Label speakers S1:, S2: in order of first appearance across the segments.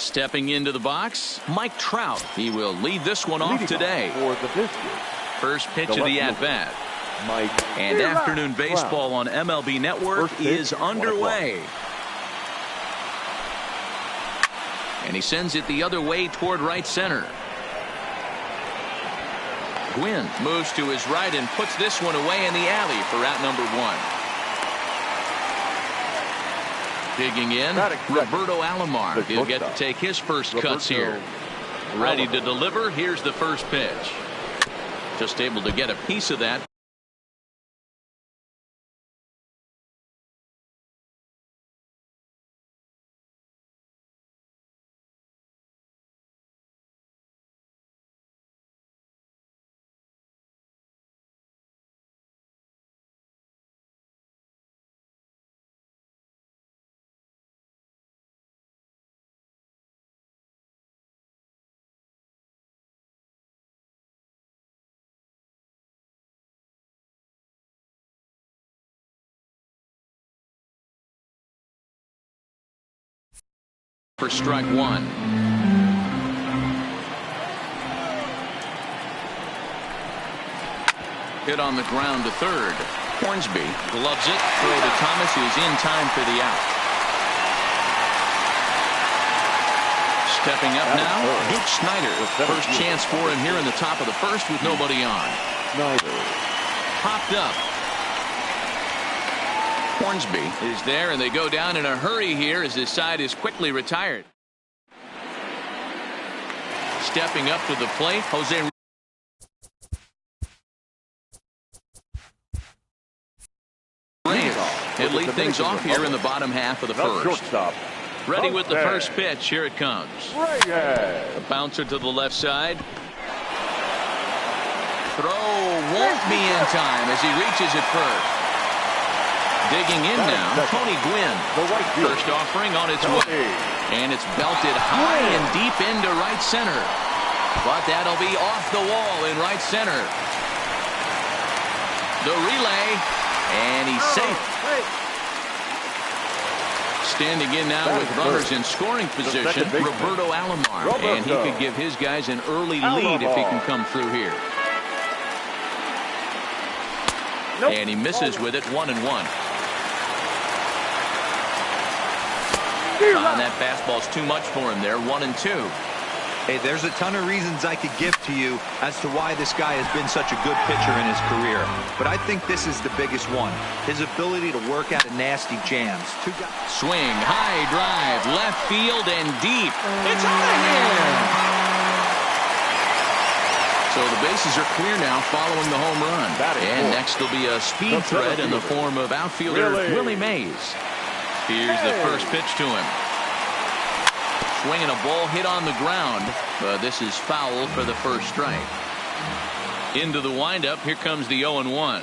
S1: Stepping into the box, Mike Trout. He will lead this one off today.
S2: For the Biscuits,
S1: First pitch of the at-bat. And afternoon baseball on MLB Network is underway. And he sends it the other way toward right center. Gwynn moves to his right and puts this one away in the alley for out number 1. Digging in, Roberto Alomar. He'll get to take his first cuts here. Ready to deliver. Here's the first pitch. Just able to get a piece of that. For strike 1. Hit on the ground to third. Hornsby gloves it. Throw to Thomas, who's in time for the out. Stepping up now, Duke Snider. First chance for him here in the top of the first with nobody on.
S2: Snider
S1: Popped up. Hornsby is there, and they go down in a hurry here as his side is quickly retired. Stepping up to the plate, Jose. He'll lead things off here in the bottom half of the first. Ready with the first pitch. Here it comes. A bouncer to the left side. Throw won't be in time as he reaches it first. Digging in now, Tony Gwynn. First offering on its way. And it's belted high and deep into right center. But that'll be off the wall in right center. The relay. And he's safe. Standing in now with runners in scoring position, Roberto Alomar. And he could give his guys an early lead if he can come through here. And he misses with it, 1-1. And that fastball's too much for him there, 1-2.
S3: Hey, there's a ton of reasons I could give to you as to why this guy has been such a good pitcher in his career. But I think this is the biggest one. His ability to work out of nasty jams.
S1: Swing, high drive, left field and deep. It's out of here! So the bases are clear now following the home run. And next will be a speed threat in the form of outfielder Willie Mays. Here's the first pitch to him. Swinging a ball hit on the ground. But this is foul for the first strike. Into the windup. Here comes the 0-1.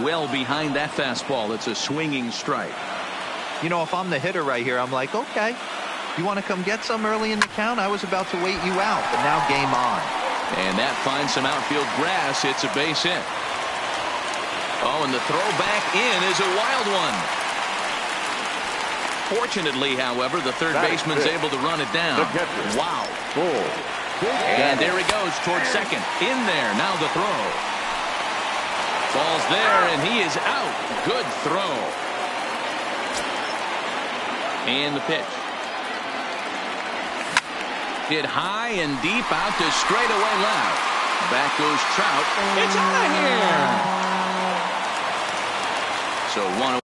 S1: Well behind that fastball. It's a swinging strike.
S3: You know, if I'm the hitter right here, I'm like, okay, you want to come get some early in the count? I was about to wait you out, but now game on.
S1: And that finds some outfield grass. It's a base hit. Oh, and the throw back in is a wild one. Fortunately, however, the third baseman's able to run it down. Wow. And there he goes towards second. In there. Now the throw. Falls there, and he is out. Good throw. And the pitch. Hit high and deep out to straightaway left. Back goes Trout. It's out of here. So 1-0.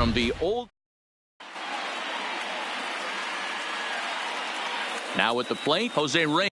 S1: from the old. Now at the plate, Jose Reyes.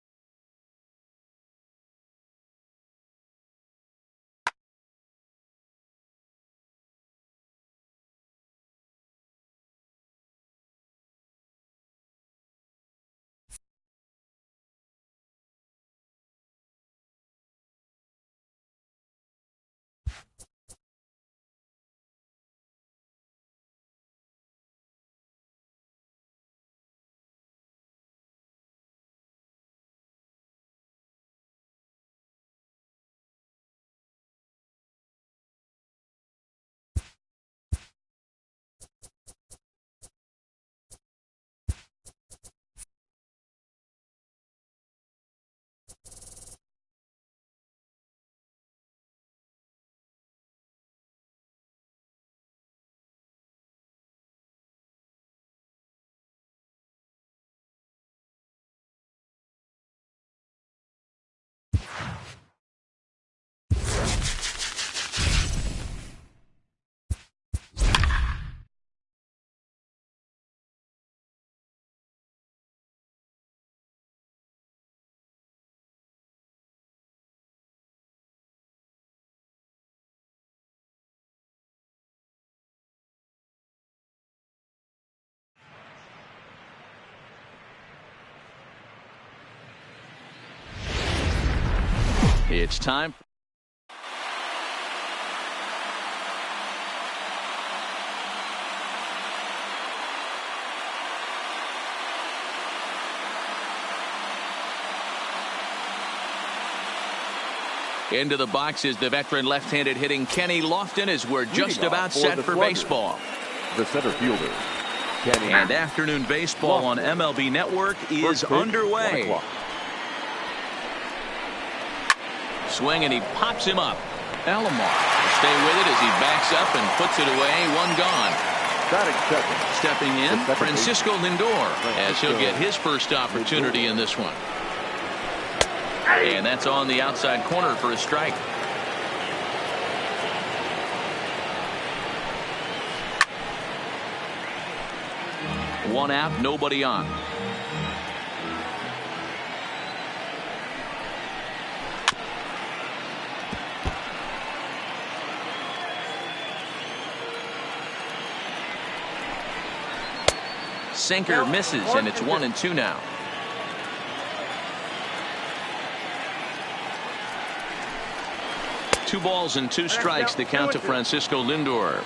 S1: It's time. Into the box is the veteran left-handed hitting Kenny Lofton as we're just about set for baseball.
S2: The center fielder, Kenny.
S1: And afternoon baseball on MLB Network is underway. Swing, and he pops him up. Alomar will stay with it as he backs up and puts it away. One gone. Stepping in, Francisco Lindor, as he'll get his first opportunity in this one. And that's on the outside corner for a strike. One out, nobody on. Sinker misses, and it's 1-2 now. Two balls and two strikes, the count to Francisco Lindor.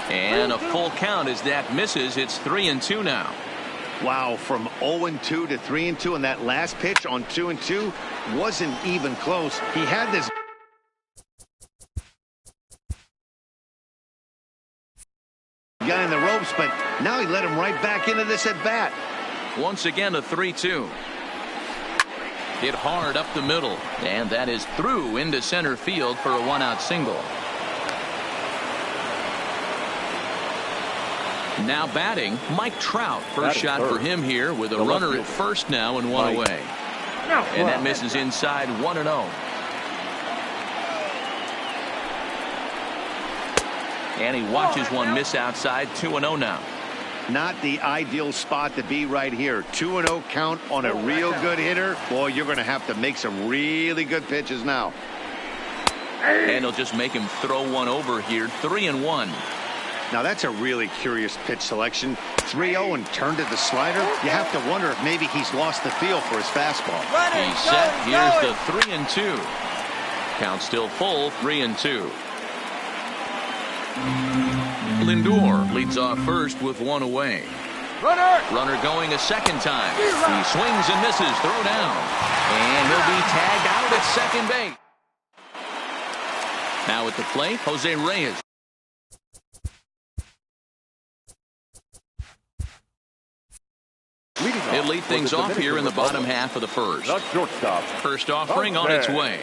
S1: And a full count as that misses. It's 3-2 now.
S4: Wow, from 0-2 to 3-2, and that last pitch on 2-2 wasn't even close. He had this guy in the ropes, but now he let him right back into this at bat.
S1: Once again, a 3-2. Hit hard up the middle, and that is through into center field for a one-out single. Now batting, Mike Trout. First shot for him here with a runner at first now and one away. And that misses inside 1-0. And he watches one miss outside. 2-0 now.
S4: Not the ideal spot to be right here. 2-0 count on a real good hitter. Boy, you're going to have to make some really good pitches now.
S1: And he'll just make him throw one over here. 3-1.
S4: Now that's a really curious pitch selection. 3-0 and turned to the slider. You have to wonder if maybe he's lost the feel for his fastball.
S1: He's set. Here's the 3-2. Count still full. 3-2. Lindor leads off first with one away. Runner going a second time. He swings and misses. Throw down. And he'll be tagged out at second base. Now at the plate, Jose Reyes. He'll lead things off here in the bottom half of the first. First offering on its way.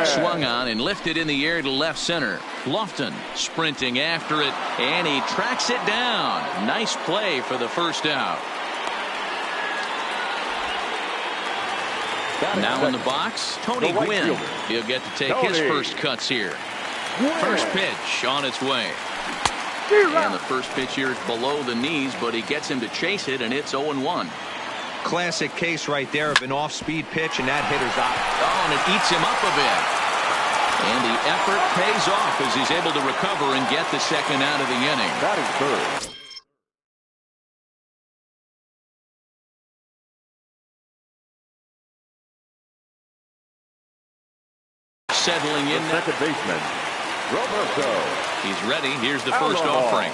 S1: Swung on and lifted in the air to left center. Lofton sprinting after it, and he tracks it down. Nice play for the first out. Now in the box, Tony Gwynn. He'll get to take his first cuts here. First pitch on its way. And the first pitch here is below the knees, but he gets him to chase it, and it's 0-1.
S3: Classic case right there of an off-speed pitch, and that hitter's out.
S1: Oh, and it eats him up a bit. And the effort pays off as he's able to recover and get the second out of the inning.
S2: That is third.
S1: Settling in.
S2: Second baseman, Roberto.
S1: He's ready. Here's the first offering.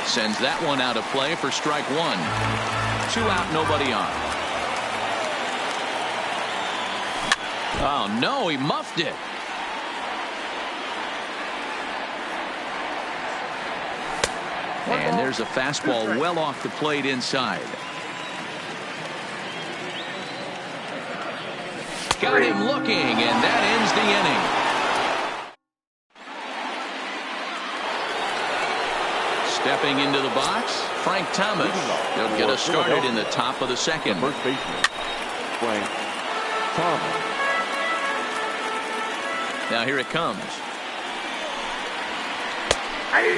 S1: Sends that one out of play for strike one. 2 out, nobody on. Oh, no, he muffed it. And there's a fastball well off the plate inside. Got him looking, and that ends the inning. Stepping into the box, Frank Thomas. He'll get us started in the top of the second.
S2: First baseman, Frank Thomas.
S1: Now here it comes.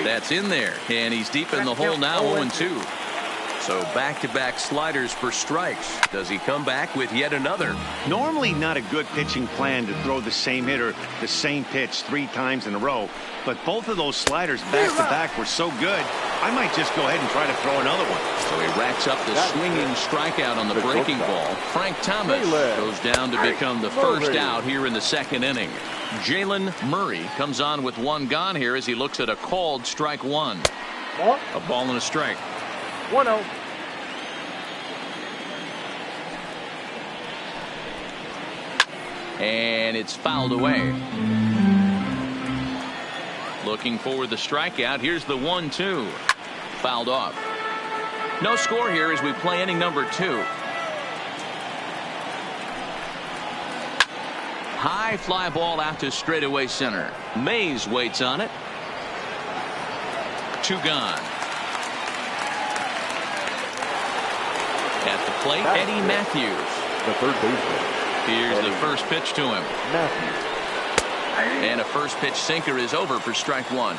S1: That's in there, and he's deep in the hole now, 0-2. So back-to-back sliders for strikes. Does he come back with yet another?
S4: Normally not a good pitching plan to throw the same hitter the same pitch 3 times in a row, but both of those sliders back-to-back were so good, I might just go ahead and try to throw another one.
S1: So he racks up the swinging strikeout on the breaking ball. Frank Thomas goes down to become the first out here in the second inning. Jalen Murray comes on with 1 gone here as he looks at a called strike 1. A ball and a strike.
S5: 1-0.
S1: And it's fouled away. Looking for the strikeout. Here's the 1-2. Fouled off. No score here as we play inning number 2. High fly ball out to straightaway center. Mays waits on it. 2 gone. At the plate, Eddie Matthews.
S2: The third baseman.
S1: Here's the first pitch to him.
S2: Matthews.
S1: And a first pitch sinker is over for strike 1.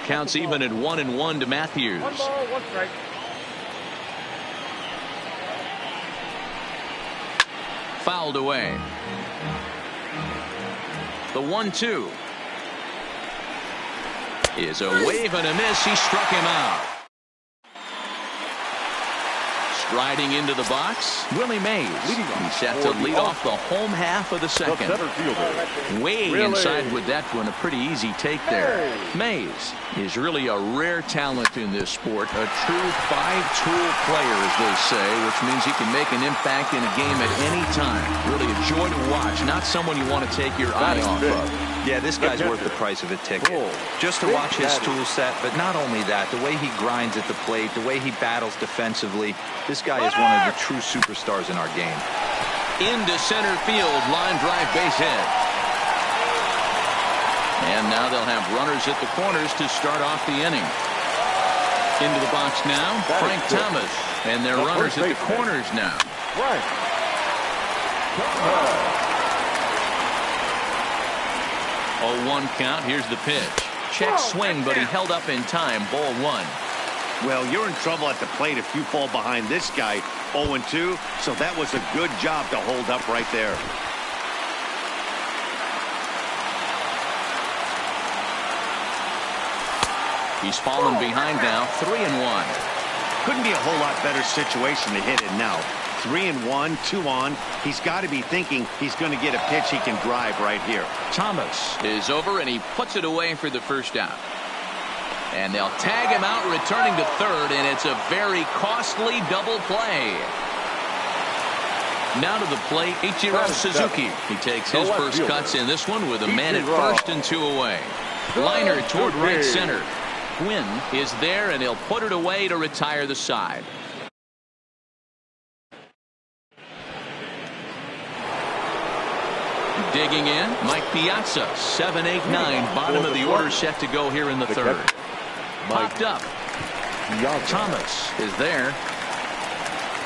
S1: Counts even at 1-1 to Matthews.
S5: 1 ball, 1 strike.
S1: Fouled away. The 1-2 is a wave and a miss. He struck him out. Striding into the box, Willie Mays. He's set to lead off the home half of the second. Way inside with that one. A pretty easy take there. Mays is really a rare talent in this sport. A true 5-tool player, as they say, which means he can make an impact in a game at any time. Really a joy to watch. Not someone you want to take your eye off of.
S3: Yeah, this guy's worth the price of a ticket. Just to watch his tool set, but not only that, the way he grinds at the plate, the way he battles defensively, this guy is one of the true superstars in our game.
S1: Into center field, line drive, base hit. And now they'll have runners at the corners to start off the inning. Into the box now, Frank Thomas. And their runners at the corners now.
S2: Right.
S1: 0-1 count. Here's the pitch. Check swing, but he held up in time. Ball 1.
S4: Well, you're in trouble at the plate if you fall behind this guy. 0-2, so that was a good job to hold up right there.
S1: He's fallen behind now. 3-1.
S4: Couldn't be a whole lot better situation to hit it now. 3-1, 2 on. He's got to be thinking he's going to get a pitch he can drive right here.
S1: Thomas is over, and he puts it away for the first out. And they'll tag him out, returning to third, and it's a very costly double play. Now to the plate, Ichiro Suzuki. He takes his first cuts in this one with a man at first and 2 away. Liner toward right center. Gwynn is there, and he'll put it away to retire the side. Digging in, Mike Piazza, 7, 8, 9, bottom of the order set to go here in the third. Popped up. Thomas is there.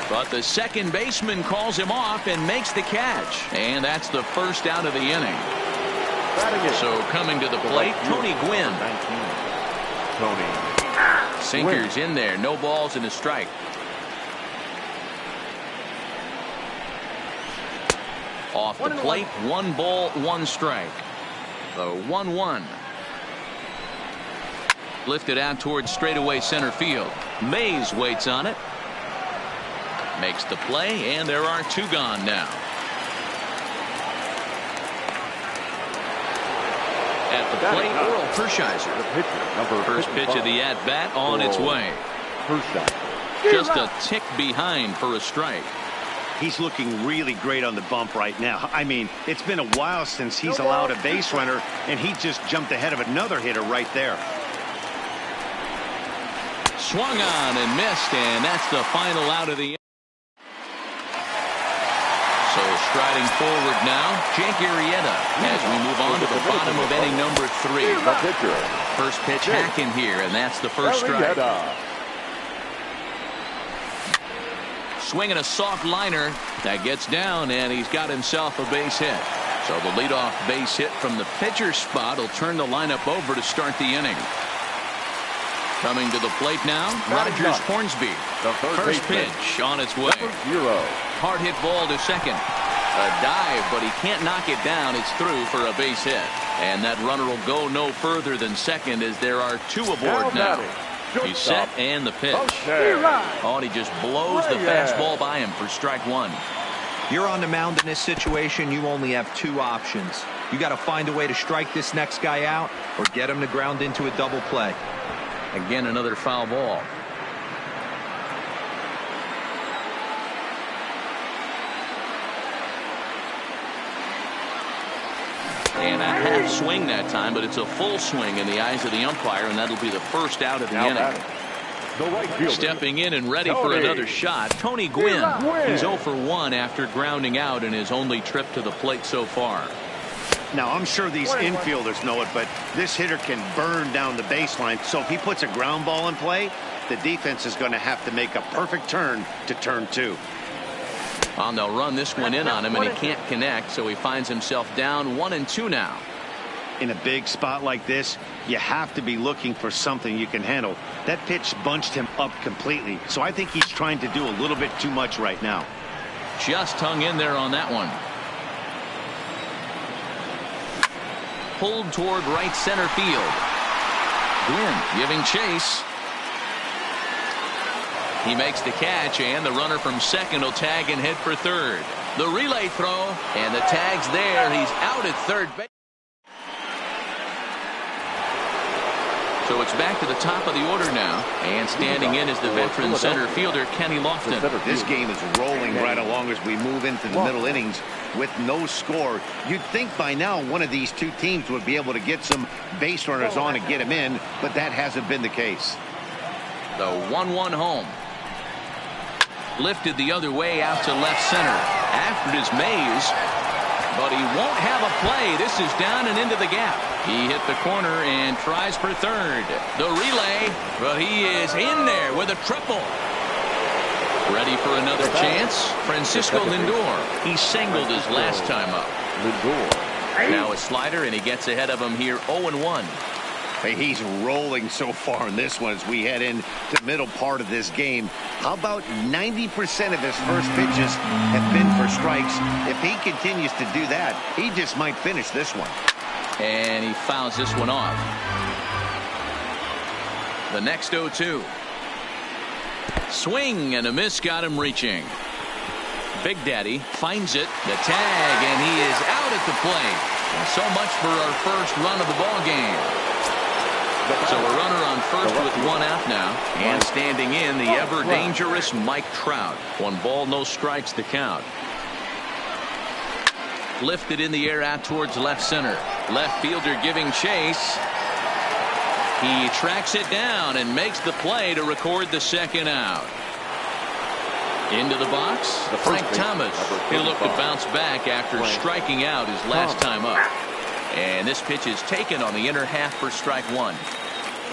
S1: But the second baseman calls him off and makes the catch. And that's the first out of the inning. So coming to the plate, Tony Gwynn. Sinkers in there. No balls and a strike. Off the plate, 1 ball, 1 strike. The 1-1. Lifted out towards straightaway center field. Mays waits on it. Makes the play, and there are 2 gone now. At the plate, Earl Hershiser. First pitch of the at-bat on its way. Just a tick behind for a strike.
S4: He's looking really great on the bump right now. I mean, it's been a while since he's allowed a base runner, and he just jumped ahead of another hitter right there.
S1: Swung on and missed, and that's the final out of the inning. So striding forward now, Jake Arrieta as we move on to the bottom of inning number 3. First pitch hacking here, and that's the first strike. Swinging a soft liner that gets down, and he's got himself a base hit. So the leadoff base hit from the pitcher's spot will turn the lineup over to start the inning. Coming to the plate now, Rogers Hornsby. First pitch on its way. Hard hit ball to second. A dive, but he can't knock it down. It's through for a base hit. And that runner will go no further than second as there are 2 aboard now. He's set and the pitch. Oh, and he just blows the fastball by him for strike 1.
S3: You're on the mound in this situation. You only have 2 options. You got to find a way to strike this next guy out or get him to ground into a double play.
S1: Again, another foul ball. And a half swing that time, but it's a full swing in the eyes of the umpire, and that'll be the first out of the inning. Stepping in and ready for another shot, Tony Gwynn. He's 0 for 1 after grounding out in his only trip to the plate so far.
S4: Now, I'm sure these infielders know it, but this hitter can burn down the baseline. So if he puts a ground ball in play, the defense is going to have to make a perfect turn to turn 2.
S1: Well, they'll run this one in on him, and he can't connect, so he finds himself down 1-2 now.
S4: In a big spot like this, you have to be looking for something you can handle. That pitch bunched him up completely, so I think he's trying to do a little bit too much right now.
S1: Just hung in there on that one. Pulled toward right center field. Gwynn giving chase. He makes the catch, and the runner from second will tag and head for third. The relay throw, and the tag's there. He's out at third base. So it's back to the top of the order now, and standing in is the veteran center fielder Kenny Lofton.
S4: This game is rolling right along as we move into the middle innings with no score. You'd think by now one of these 2 teams would be able to get some base runners on and get them in, but that hasn't been the case.
S1: The 1-1 home. Lifted the other way out to left center. After it is Mays, but he won't have a play. This is down and into the gap. He hit the corner and tries for third. The relay, but he is in there with a triple. Ready for another chance. Francisco Lindor. He singled his last time up. Now a slider, and he gets ahead of him here 0-1.
S4: He's rolling so far in this one as we head into the middle part of this game. How about 90% of his first pitches have been for strikes? If he continues to do that, he just might finish this one.
S1: And he fouls this one off. The next 0-2. Swing and a miss got him reaching. Big Daddy finds it. The tag, and he is out at the plate. So much for our first run of the ball game. So a runner on first with 1 out now, and standing in the ever dangerous Mike Trout. 1 ball, no strikes to count. Lifted in the air out towards left center. Left fielder giving chase. He tracks it down and makes the play to record the second out. Into the box, Frank Thomas. He'll look to bounce back after striking out his last time up. And this pitch is taken on the inner half for strike 1.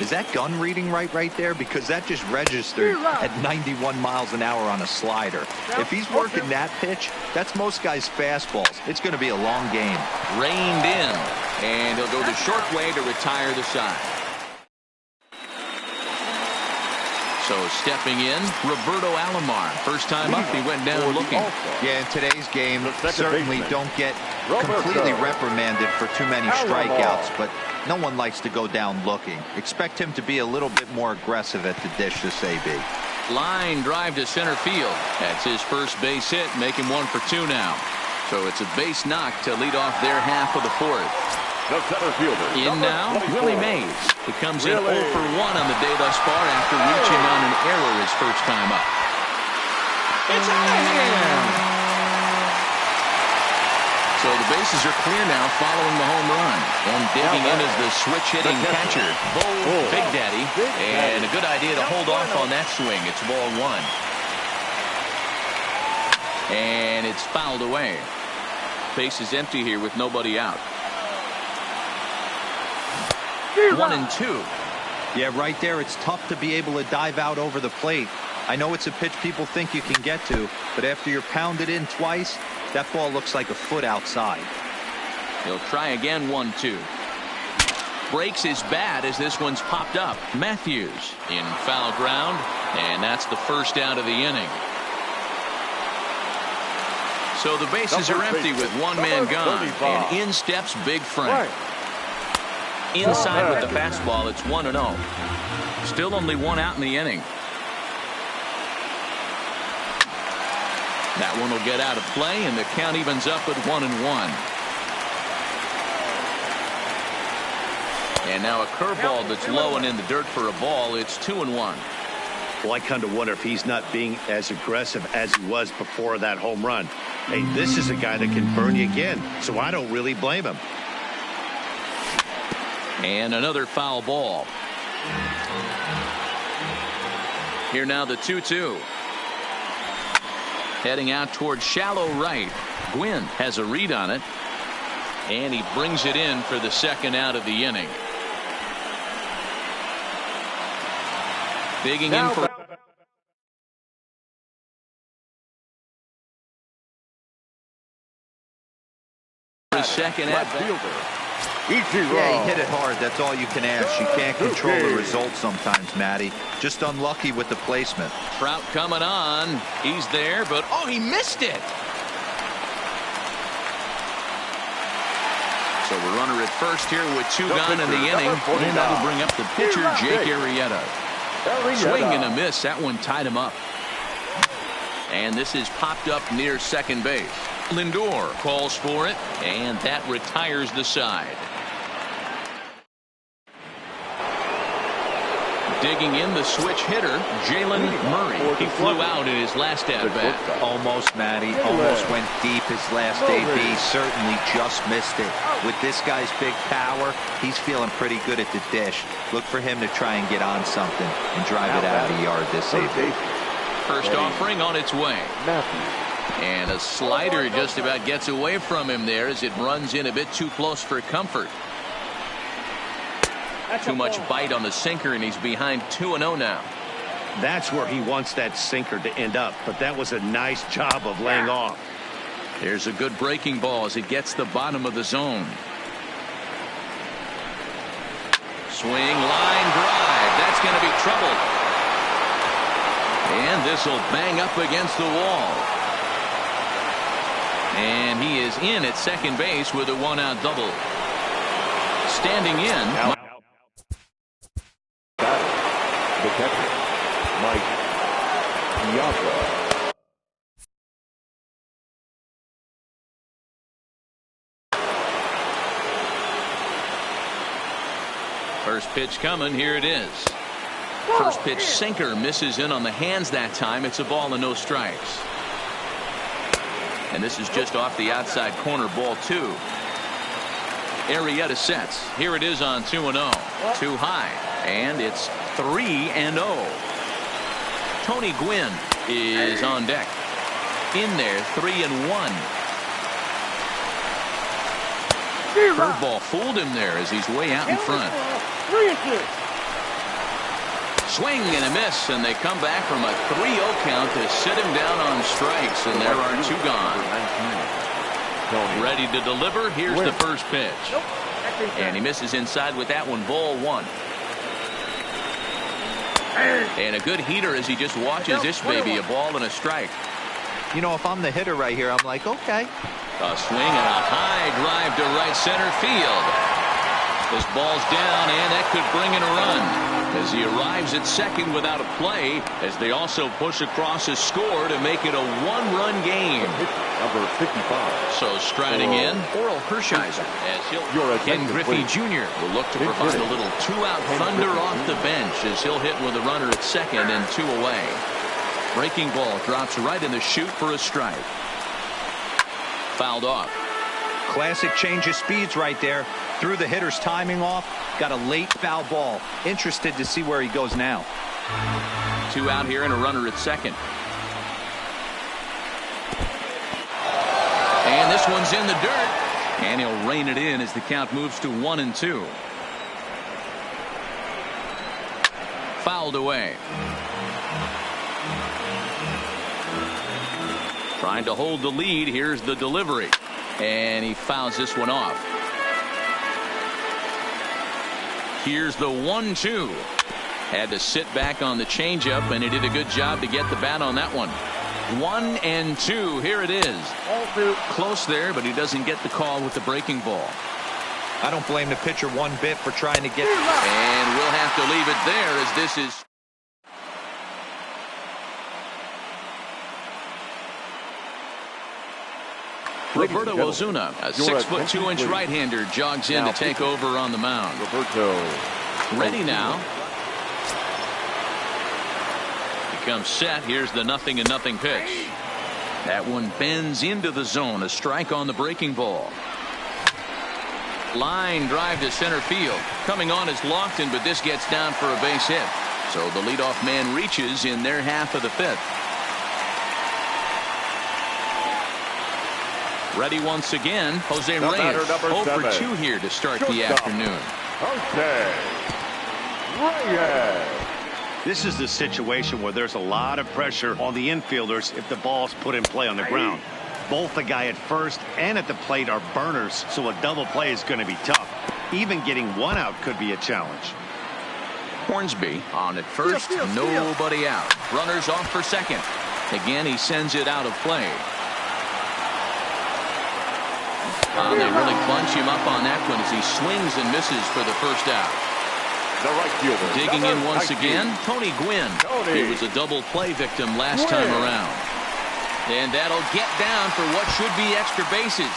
S3: Is that gun reading right there? Because that just registered at 91 miles an hour on a slider. If he's working that pitch, that's most guys' fastballs. It's going to be a long game.
S1: Reined in, and he'll go the short way to retire the side. So stepping in, Roberto Alomar. First time up, he went down looking.
S3: Yeah, in today's game, certainly don't get completely reprimanded for too many strikeouts, but no one likes to go down looking. Expect him to be a little bit more aggressive at the dish this AB.
S1: Line drive to center field. That's his first base hit, making 1 for 2 now. So it's a base knock to lead off their half of the fourth.
S2: The center fielder.
S1: In now, Willie Mays. He comes in 0 for 1 on the day thus far after reaching on an error his first time up. It's out of here. So the bases are clear now following the home run. And digging in is the switch-hitting catcher, Big Daddy. And a good idea to hold off on that swing. It's ball 1. And it's fouled away. Base is empty here with nobody out. 1-2.
S3: Yeah, right there, it's tough to be able to dive out over the plate. I know it's a pitch people think you can get to, but after you're pounded in twice, that ball looks like a foot outside.
S1: He'll try again. 1-2. Breaks his bat as this one's popped up. Matthews in foul ground, and that's the first out of the inning. So the bases are empty with one man gone, and in steps Big Frank. Inside with the fastball, it's 1-0. Still only 1 out in the inning. That one will get out of play, and the count evens up at 1-1. And now a curveball that's low and in the dirt for a ball. It's 2-1.
S4: Well, I kind of wonder if he's not being as aggressive as he was before that home run. Hey, this is a guy that can burn you again, so I don't really blame him.
S1: And another foul ball. Here now the 2-2. Heading out towards shallow right. Gwynn has a read on it. And he brings it in for the second out of the inning. Digging in for the second at bat.
S3: Yeah, he hit it hard. That's all you can ask. You can't control the result sometimes, Matty. Just unlucky with the placement.
S1: Trout coming on. He's there, but oh, he missed it. So we're runner at first here with 2 gone in the inning, and that'll bring up the pitcher, Jake Arrieta. Swing and a miss. That one tied him up. And this is popped up near second base. Lindor calls for it, and that retires the side. Digging in the switch hitter, Jalen Murray. He flew out in his last at-bat.
S3: Almost, Matty. Almost went deep his last AB. Certainly just missed it. With this guy's big power, he's feeling pretty good at the dish. Look for him to try and get on something and drive it out of the yard this AB.
S1: First offering on its way. And a slider just about gets away from him there as it runs in a bit too close for comfort. Too much bite on the sinker, and he's behind 2-0 now.
S4: That's where he wants that sinker to end up, but that was a nice job of laying off.
S1: There's a good breaking ball as it gets the bottom of the zone. Swing, line drive. That's going to be trouble. And this will bang up against the wall. And he is in at second base with a 1-out double. Standing in.
S2: The catcher, Mike Piazza.
S1: First pitch coming. Here it is. First pitch sinker misses in on the hands that time. It's a ball and no strikes. And this is just off the outside corner, ball 2. Arrieta sets. Here it is on 2-0. Too high. And it's 3-0. Tony Gwynn is on deck. In there, 3-1. Curveball fooled him there as he's way out in front. Swing and a miss, and they come back from a 3-0 count to sit him down on strikes, and there are 2 gone. Ready to deliver. Here's the first pitch. And he misses inside with that one. Ball 1. And a good heater as he just watches this baby, a ball and a strike.
S3: You know, if I'm the hitter right here, I'm like, okay.
S1: A swing and a high drive to right center field. This ball's down, and that could bring in a run as he arrives at second without a play, as they also push across a score to make it a 1-run game.
S2: Number 55.
S1: So striding in, Oral Hershiser, as Ken Griffey Jr. will look to provide a little 2-out thunder off the bench as he'll hit with a runner at second and 2 away. Breaking ball drops right in the chute for a strike. Fouled off.
S3: Classic change of speeds right there. Threw the hitter's timing off. Got a late foul ball. Interested to see where he goes now.
S1: 2 out here and a runner at second. And this one's in the dirt. And he'll rein it in as the count moves to 1-2. Fouled away. Trying to hold the lead. Here's the delivery. And he fouls this one off. Here's the 1-2. Had to sit back on the changeup, and he did a good job to get the bat on that one. 1-2. Here it is. Close there, but he doesn't get the call with the breaking ball.
S3: I don't blame the pitcher one bit for trying to get.
S1: And we'll have to leave it there as this is. Roberto Ozuna, a 6'2" right-hander, jogs in to take over on the mound.
S2: Roberto.
S1: Ready now. He comes set. Here's the 0-0 pitch. That one bends into the zone. A strike on the breaking ball. Line drive to center field. Coming on is Lofton, but this gets down for a base hit. So the leadoff man reaches in their half of the 5th. Ready once again, Jose Reyes. 0 for 2 here to start the afternoon.
S2: Jose Reyes.
S4: This is the situation where there's a lot of pressure on the infielders if the ball's put in play on the ground. Both the guy at first and at the plate are burners, so a double play is going to be tough. Even getting 1 out could be a challenge.
S1: Hornsby on at first, nobody out. Runners off for second. Again, he sends it out of play. They really bunch him up on that one as he swings and misses for the first out.
S2: The right fielder.
S1: Digging in once again, Tony Gwynn. He was a double play victim last time around. And that'll get down for what should be extra bases.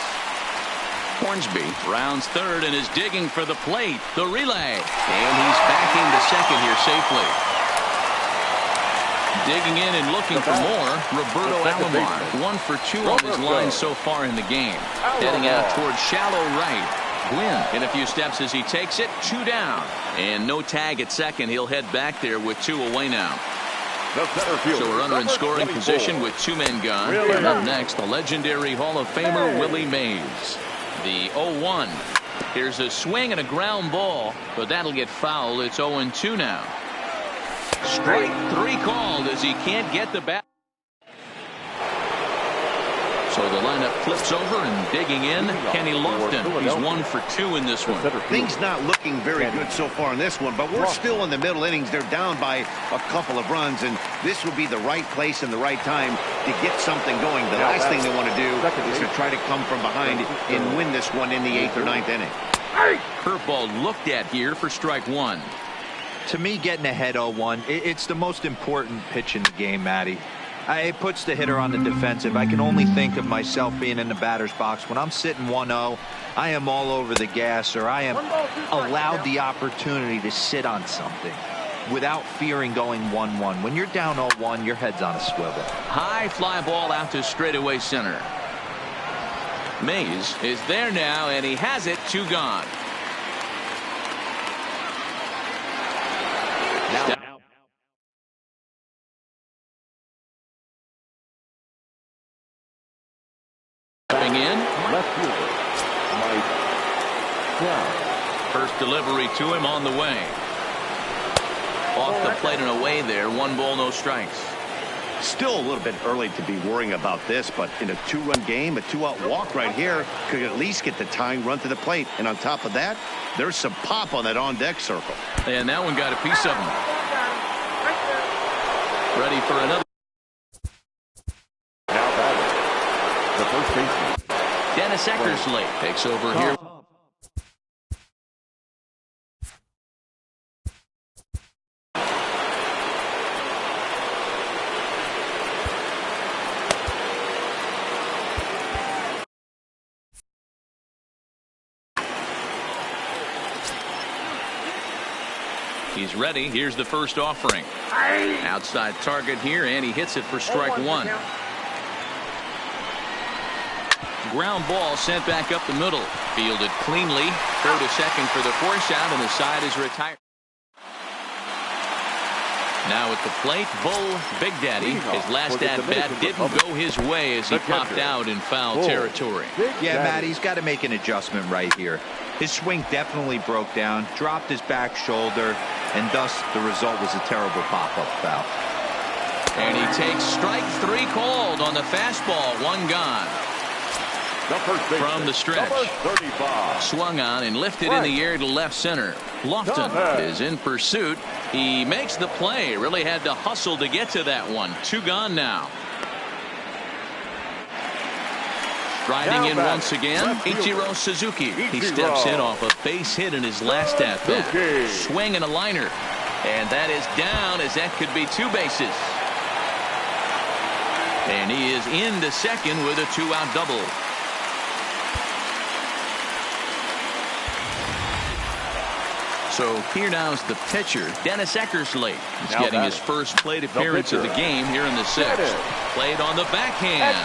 S1: Hornsby rounds third and is digging for the plate. The relay. And he's back into second here safely. Digging in and looking for more, Roberto Alomar. 1 for 2 on his line so far in the game. Heading out towards shallow right. Gwynn in a few steps as he takes it. 2 down. And no tag at second. He'll head back there with 2 away now. So a runner in scoring position with 2 men gone. And up next, the legendary Hall of Famer Willie Mays. The 0-1. Here's a swing and a ground ball, but that'll get fouled. It's 0-2 now. Strike 3 called as he can't get the bat. So the lineup flips over and digging in, Kenny Lofton. He's 1 for 2 in this one.
S4: Things not looking very good so far in this one, but we're still in the middle innings. They're down by a couple of runs, and this would be the right place and the right time to get something going. The last thing they want to do is to try to come from behind and win this one in the 8th or 9th inning.
S1: Curveball looked at here for strike 1.
S3: To me, getting ahead 0-1, it's the most important pitch in the game, Matty. It puts the hitter on the defensive. I can only think of myself being in the batter's box. When I'm sitting 1-0, I am all over the gas, or I am allowed the opportunity to sit on something without fearing going 1-1. When you're down 0-1, your head's on a swivel.
S1: High fly ball out to straightaway center. Mays is there now, and he has it. 2 gone. Stepping in.
S2: Left fielder. Mike Brown.
S1: First delivery to him on the way. Off the plate and away there. 1 ball, no strikes.
S4: Still a little bit early to be worrying about this, but in a 2-run game, a 2-out walk right here could at least get the tying run to the plate. And on top of that, there's some pop on that on-deck circle.
S1: And that one got a piece of him. Ready for another.
S2: Now batting, the first baseman,
S1: Dennis Eckersley takes over here. He's ready. Here's the first offering. Outside target here, and he hits it for strike 1. Ground ball sent back up the middle. Fielded cleanly. Throw to second for the force out, and the side is retired. Now at the plate, Bull Big Daddy. His last at-bat didn't go his way as he popped out in foul territory.
S3: Yeah, Matt, he's got to make an adjustment right here. His swing definitely broke down, dropped his back shoulder, and thus the result was a terrible pop-up foul.
S1: And he takes strike 3 called on the fastball. 1 gone. From the stretch.
S2: 35.
S1: Swung on and lifted in the air to left center. Lofton is in pursuit. He makes the play. Really had to hustle to get to that one. 2 gone now. Striding in once again, Ichiro Suzuki. He steps in off a base hit in his last at-bat. Swing and a liner. And that is down, as that could be 2 bases. And he is into second with a 2-out double. So here now is the pitcher, Dennis Eckersley. He's getting his first plate appearance of the game here in the 6th. Played on the backhand.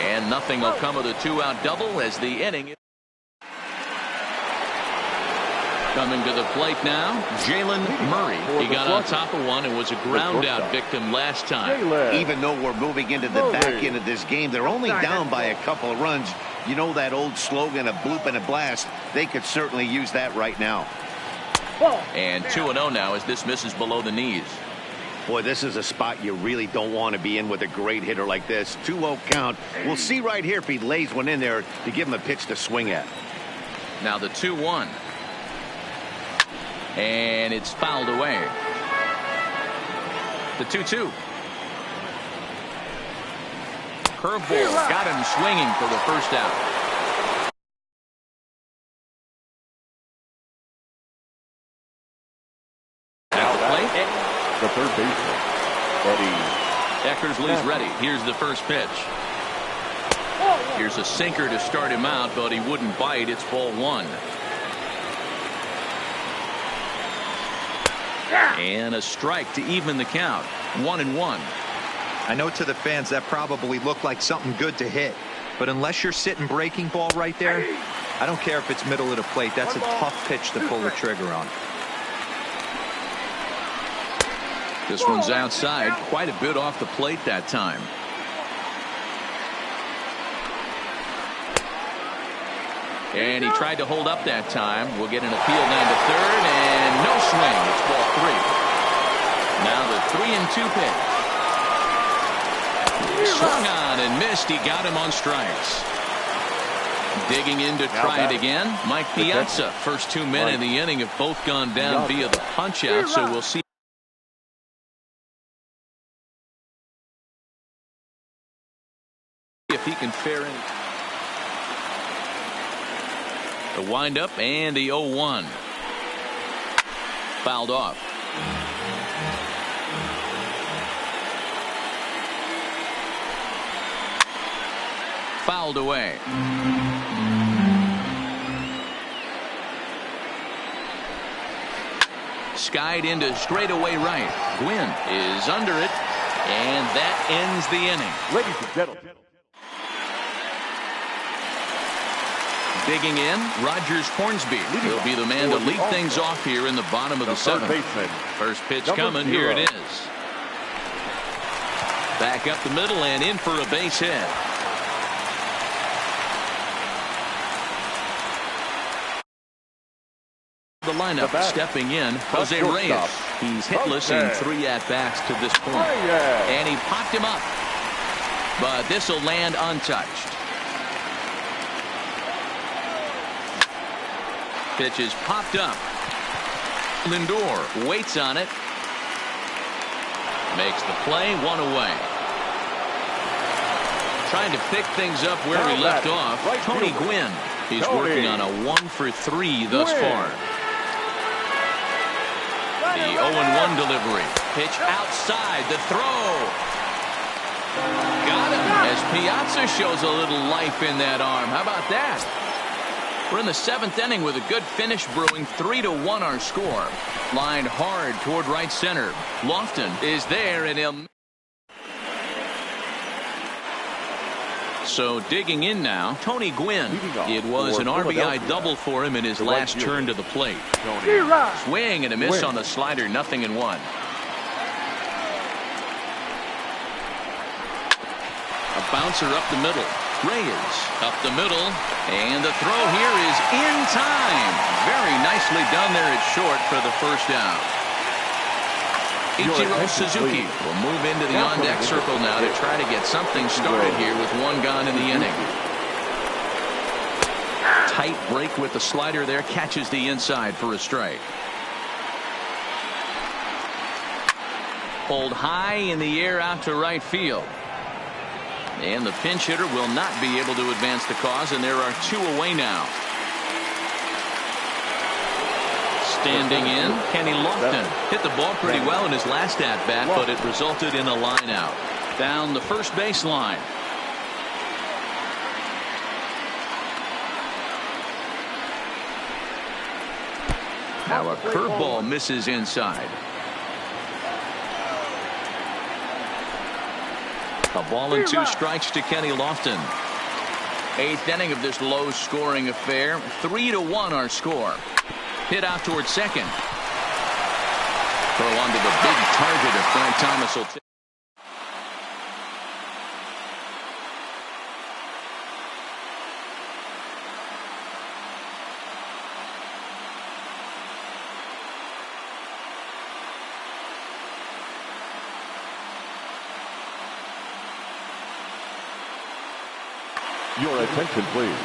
S1: And nothing will come of the 2-out double as the inning. Coming to the plate now, Jalen Murray. He got on top of one and was a ground out victim last time.
S4: Even though we're moving into the back end of this game, they're only down by a couple of runs. You know that old slogan, a bloop and a blast. They could certainly use that right now.
S1: And 2-0 now as this misses below the knees.
S4: Boy, this is a spot you really don't want to be in with a great hitter like this. 2-0 count. We'll see right here if he lays one in there to give him a pitch to swing at.
S1: Now the 2-1. And it's fouled away. The 2-2. Curveball got him swinging for the first out.
S2: The third baseman, Eddie.
S1: Eckersley's ready. Here's the first pitch. Here's a sinker to start him out, but he wouldn't bite. It's ball 1. And a strike to even the count. 1-1.
S3: I know to the fans that probably looked like something good to hit, but unless you're sitting breaking ball right there, I don't care if it's middle of the plate. That's a tough pitch to pull the trigger on.
S1: This one's outside, quite a bit off the plate that time. And he tried to hold up that time. We'll get an appeal down to third, and no swing. It's ball 3. Now the 3-2 pitch. Swung on and missed. He got him on strikes. Digging in to try it again, Mike Piazza. First 2 men in the inning have both gone down via the punch out, so we'll see if he can fare in. The windup and the 0-1. Fouled off. Fouled away. Skied into straightaway right. Gwynn is under it, and that ends the inning.
S2: Ladies and gentlemen.
S1: Digging in, Rogers Hornsby will be the man to lead things off here in the bottom of the 7th. First pitch coming, here it is. Back up the middle and in for a base hit. The lineup. Stepping in, Jose Reyes. He's hitless in 3 at-bats to this point. And he popped him up. But this will land untouched. Pitch is popped up. Lindor waits on it. Makes the play, 1 away. Trying to pick things up where we left off. Tony Gwynn. He's working on a 1-for-3 thus far. The 0-1 delivery. Pitch outside. The throw. Got him as Piazza shows a little life in that arm. How about that? We're in the 7th inning with a good finish brewing. 3-1 our score. Lined hard toward right center. Lofton is there, and he'll... So digging in now, Tony Gwynn. It was an RBI double for him in his last turn to the plate. Swing and a miss on the slider, 0-1. A bouncer up the middle. Reyes up the middle, and the throw here is in time. Very nicely done there at short for the first down. Ichiro Suzuki will move into the on-deck circle now to try to get something started here with 1 gone in the inning. Tight break with the slider there, catches the inside for a strike. Pulled high in the air out to right field. And the pinch hitter will not be able to advance the cause, and there are 2 away now. Standing in, Kenny Lofton hit the ball pretty well in his last at-bat, but it resulted in a line out. Down the first baseline. Now a curveball misses inside. A ball and 2 strikes to Kenny Lofton. 8th inning of this low-scoring affair. 3-1 our score. Hit out towards second. Throw onto the big target of Frank Thomas. Will
S2: Your attention, please.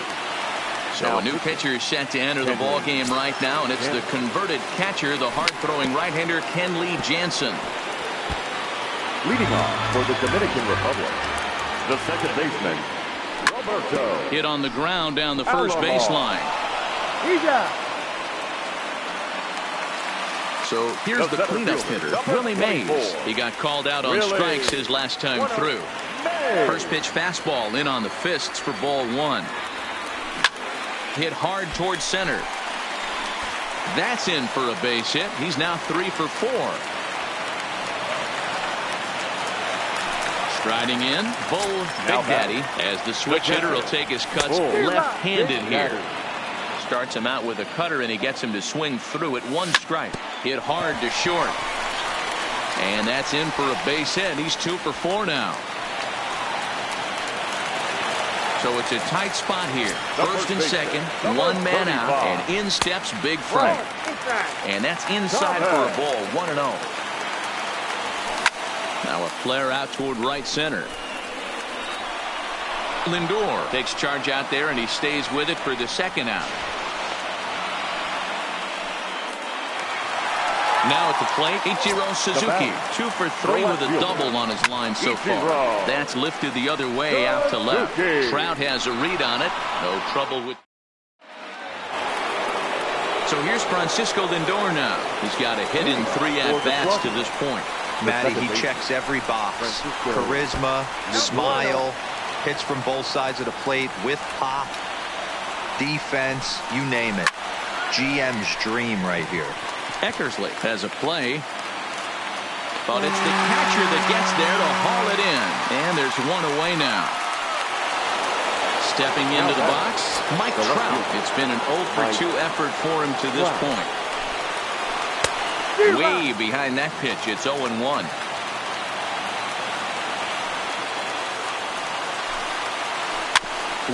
S1: So a new pitcher is set to enter the ball game right now, and it's the converted catcher, the hard-throwing right-hander Kenley Jansen.
S2: Leading off for the Dominican Republic, the second baseman, Roberto.
S1: Hit on the ground down the first baseline. So here's the cleanup hitter, Willie Mays. He got called out on strikes his last time through. First pitch fastball in on the fists for ball 1. Hit hard towards center. That's in for a base hit. He's now 3 for 4. Striding in, Bull Big Daddy, as the switch hitter will take his cuts left-handed here. Starts him out with a cutter, and he gets him to swing through it. 1 strike. Hit hard to short. And that's in for a base hit. He's 2 for 4 now. So it's a tight spot here. First and second, 1 man out, and in steps Big Frank. And that's inside for a ball, 1-0. Now a flare out toward right center. Lindor takes charge out there, and he stays with it for the second out. Now at the plate, Ichiro Suzuki, 2 for 3 with a double on his line so far. That's lifted the other way out to left. Trout has a read on it. No trouble with. So here's Francisco Lindor now. He's got a hit in 3 at-bats to this point.
S3: Matty, he checks every box. Charisma, smile, hits from both sides of the plate with pop, defense, you name it. GM's dream right here.
S1: Eckersley has a play, but it's the catcher that gets there to haul it in, and there's 1 away now. Stepping into the box, Mike Trout. It's been an 0-for-2 effort for him to this point. Way behind that pitch, it's 0-1.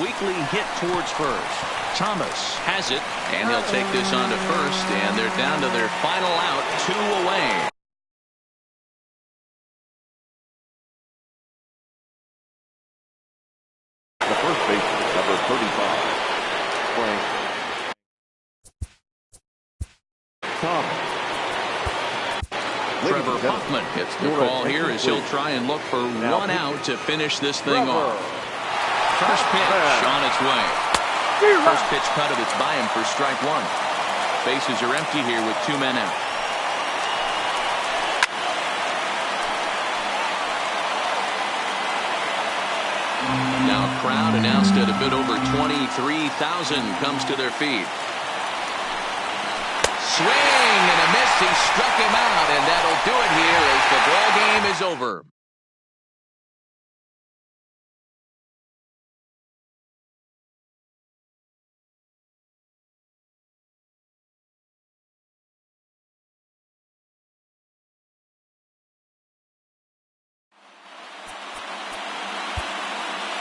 S1: Weekly hit towards first. Thomas has it, and he'll take this on to first, and they're down to their final out, 2 away.
S2: The first baseman, number 35, Frank Thomas.
S1: Trevor Hoffman gets the call here as he'll try and look for one out to finish this thing off. First pitch on its way. First pitch cut of it's by him for strike one. Bases are empty here with 2 men out. Now a crowd announced at a bit over 23,000 comes to their feet. Swing and a miss. He struck him out, and that'll do it here as the ball game is over.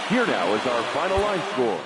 S2: Here now is our final line score.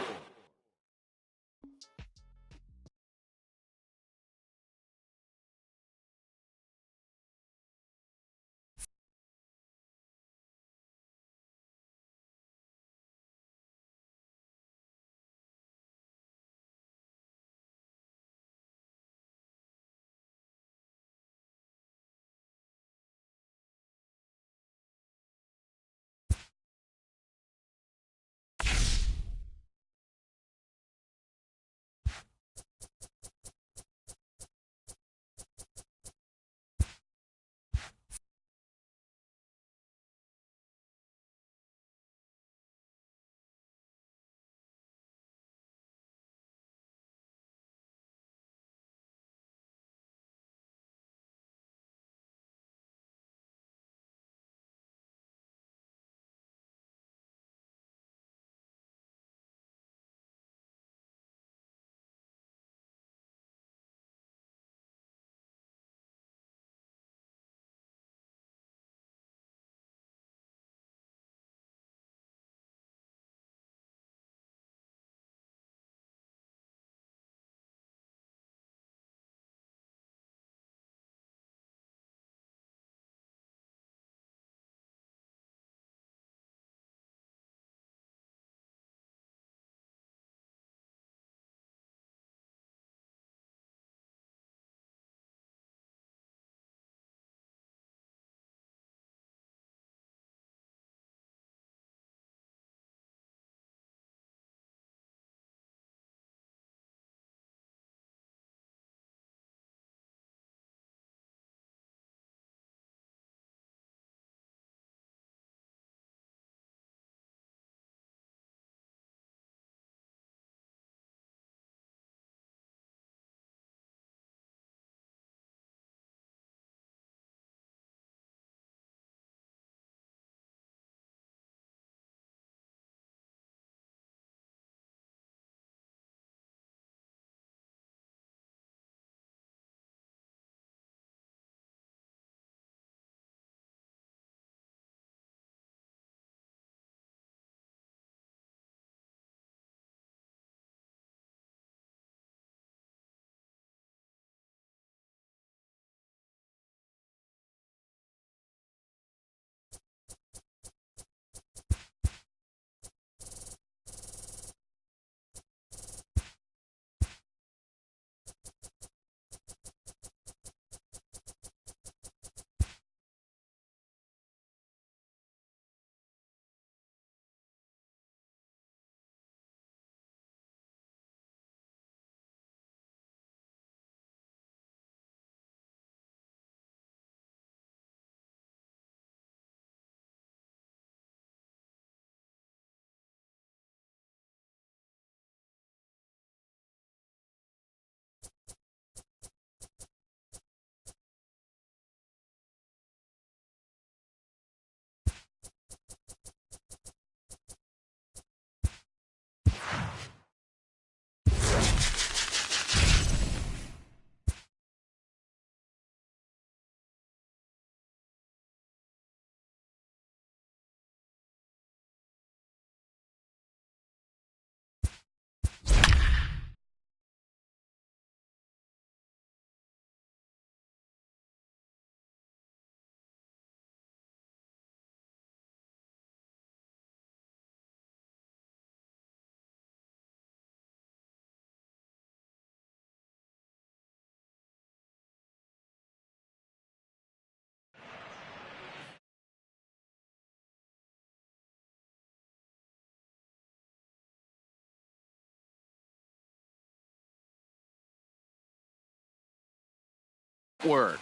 S1: Work.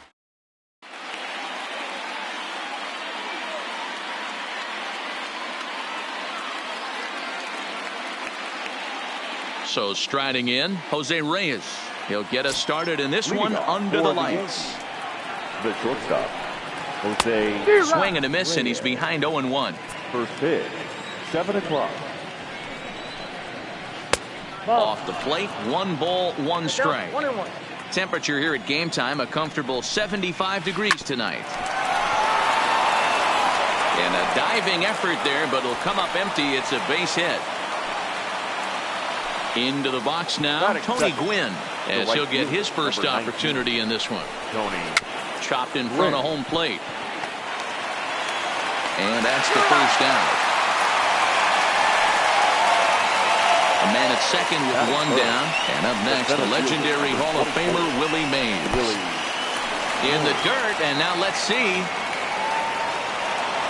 S1: So striding in, Jose Reyes. He'll get us started in this one under the lights.
S2: The shortstop, Jose.
S1: Swing and a miss, and he's behind 0-1.
S2: First pitch, 7 o'clock.
S1: Off the plate, 1 ball, 1 strike. Temperature here at game time, a comfortable 75 degrees tonight. And a diving effort there, but it'll come up empty. It's a base hit. Into the box now, Tony Gwynn, as he'll get his first opportunity in this one.
S2: Tony.
S1: Chopped in front of home plate. And that's the first out. A man at second with 1 down. And up next, the legendary Hall of Famer Willie Mays. In the dirt, and now let's see.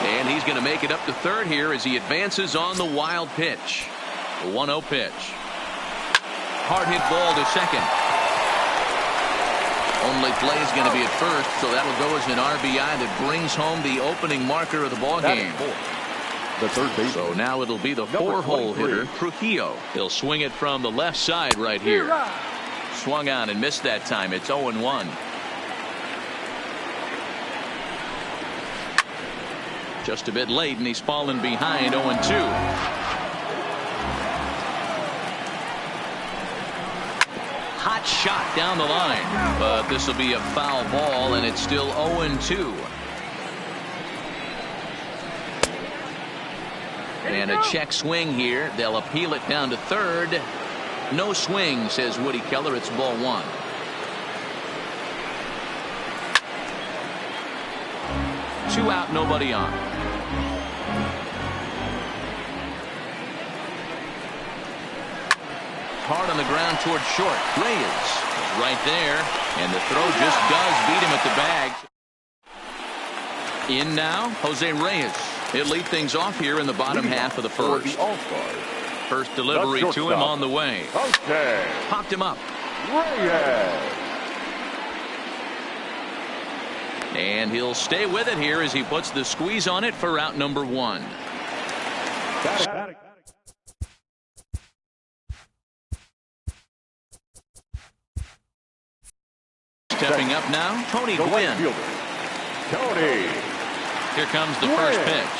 S1: And he's going to make it up to third here as he advances on the wild pitch. The 1-0 pitch. Hard hit ball to second. Only play is going to be at first, so that'll go as an RBI that brings home the opening marker of the ball game.
S2: The third base.
S1: So now it'll be the 4-hole hitter, Trujillo. He'll swing it from the left side right here. Swung on and missed that time. It's 0-1. Just a bit late, and he's fallen behind 0-2. Hot shot down the line, but this will be a foul ball, and it's still 0-2. And a check swing here. They'll appeal it down to third. No swing, says Woody Keller. It's ball 1. Two out, nobody on. Hard on the ground toward short. Reyes right there, and the throw just does beat him at the bag. In now, Jose Reyes. He'll lead things off here in the bottom half of the first. First delivery to him on the way.
S2: Okay.
S1: Popped him up.
S2: Reyes.
S1: And he'll stay with it here as he puts the squeeze on it for out number 1. Stepping up now, Tony Gwynn.
S2: Tony.
S1: Here comes the first pitch.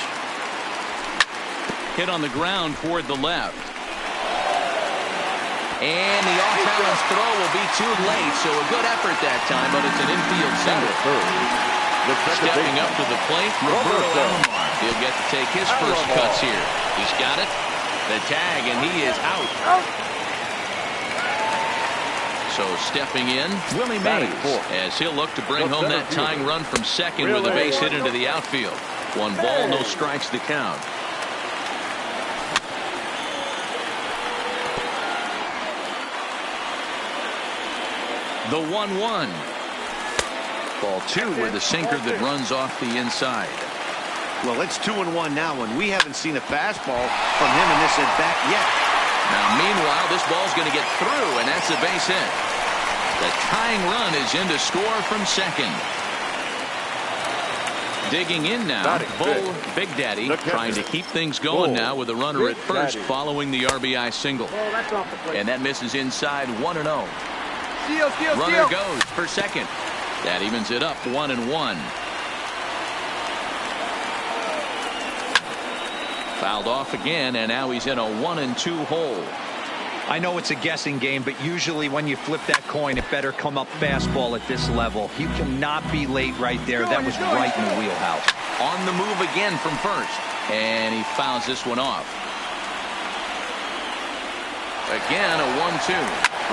S1: Hit on the ground toward the left. And the off-balance throw will be too late, so a good effort that time, but it's an infield single. Stepping up to the plate, Roberto Alomar. He'll get to take his first cuts here. He's got it. The tag, and he is out. So stepping in, Willie Mays, as he'll look to bring home that tying run from second with a base hit into the outfield. 1 ball, no strikes to count. The 1-1. Ball 2 with a sinker that runs off the inside.
S4: Well, it's 2-1 now, and we haven't seen a fastball from him in this at-bat yet.
S1: Now, meanwhile, this ball's going to get through, and that's a base hit. The tying run is in to score from second. Digging in now, Bull Big Daddy trying to keep things going now with a runner at first following the RBI single. And that misses inside 1-0. Runner goes for second. That evens it up 1-1. Fouled off again, and now he's in a 1-2 hole.
S3: I know it's a guessing game, but usually when you flip that coin, it better come up fastball at this level. You cannot be late right there. That was right in the wheelhouse.
S1: On the move again from first, and he fouls this one off. Again, a 1-2.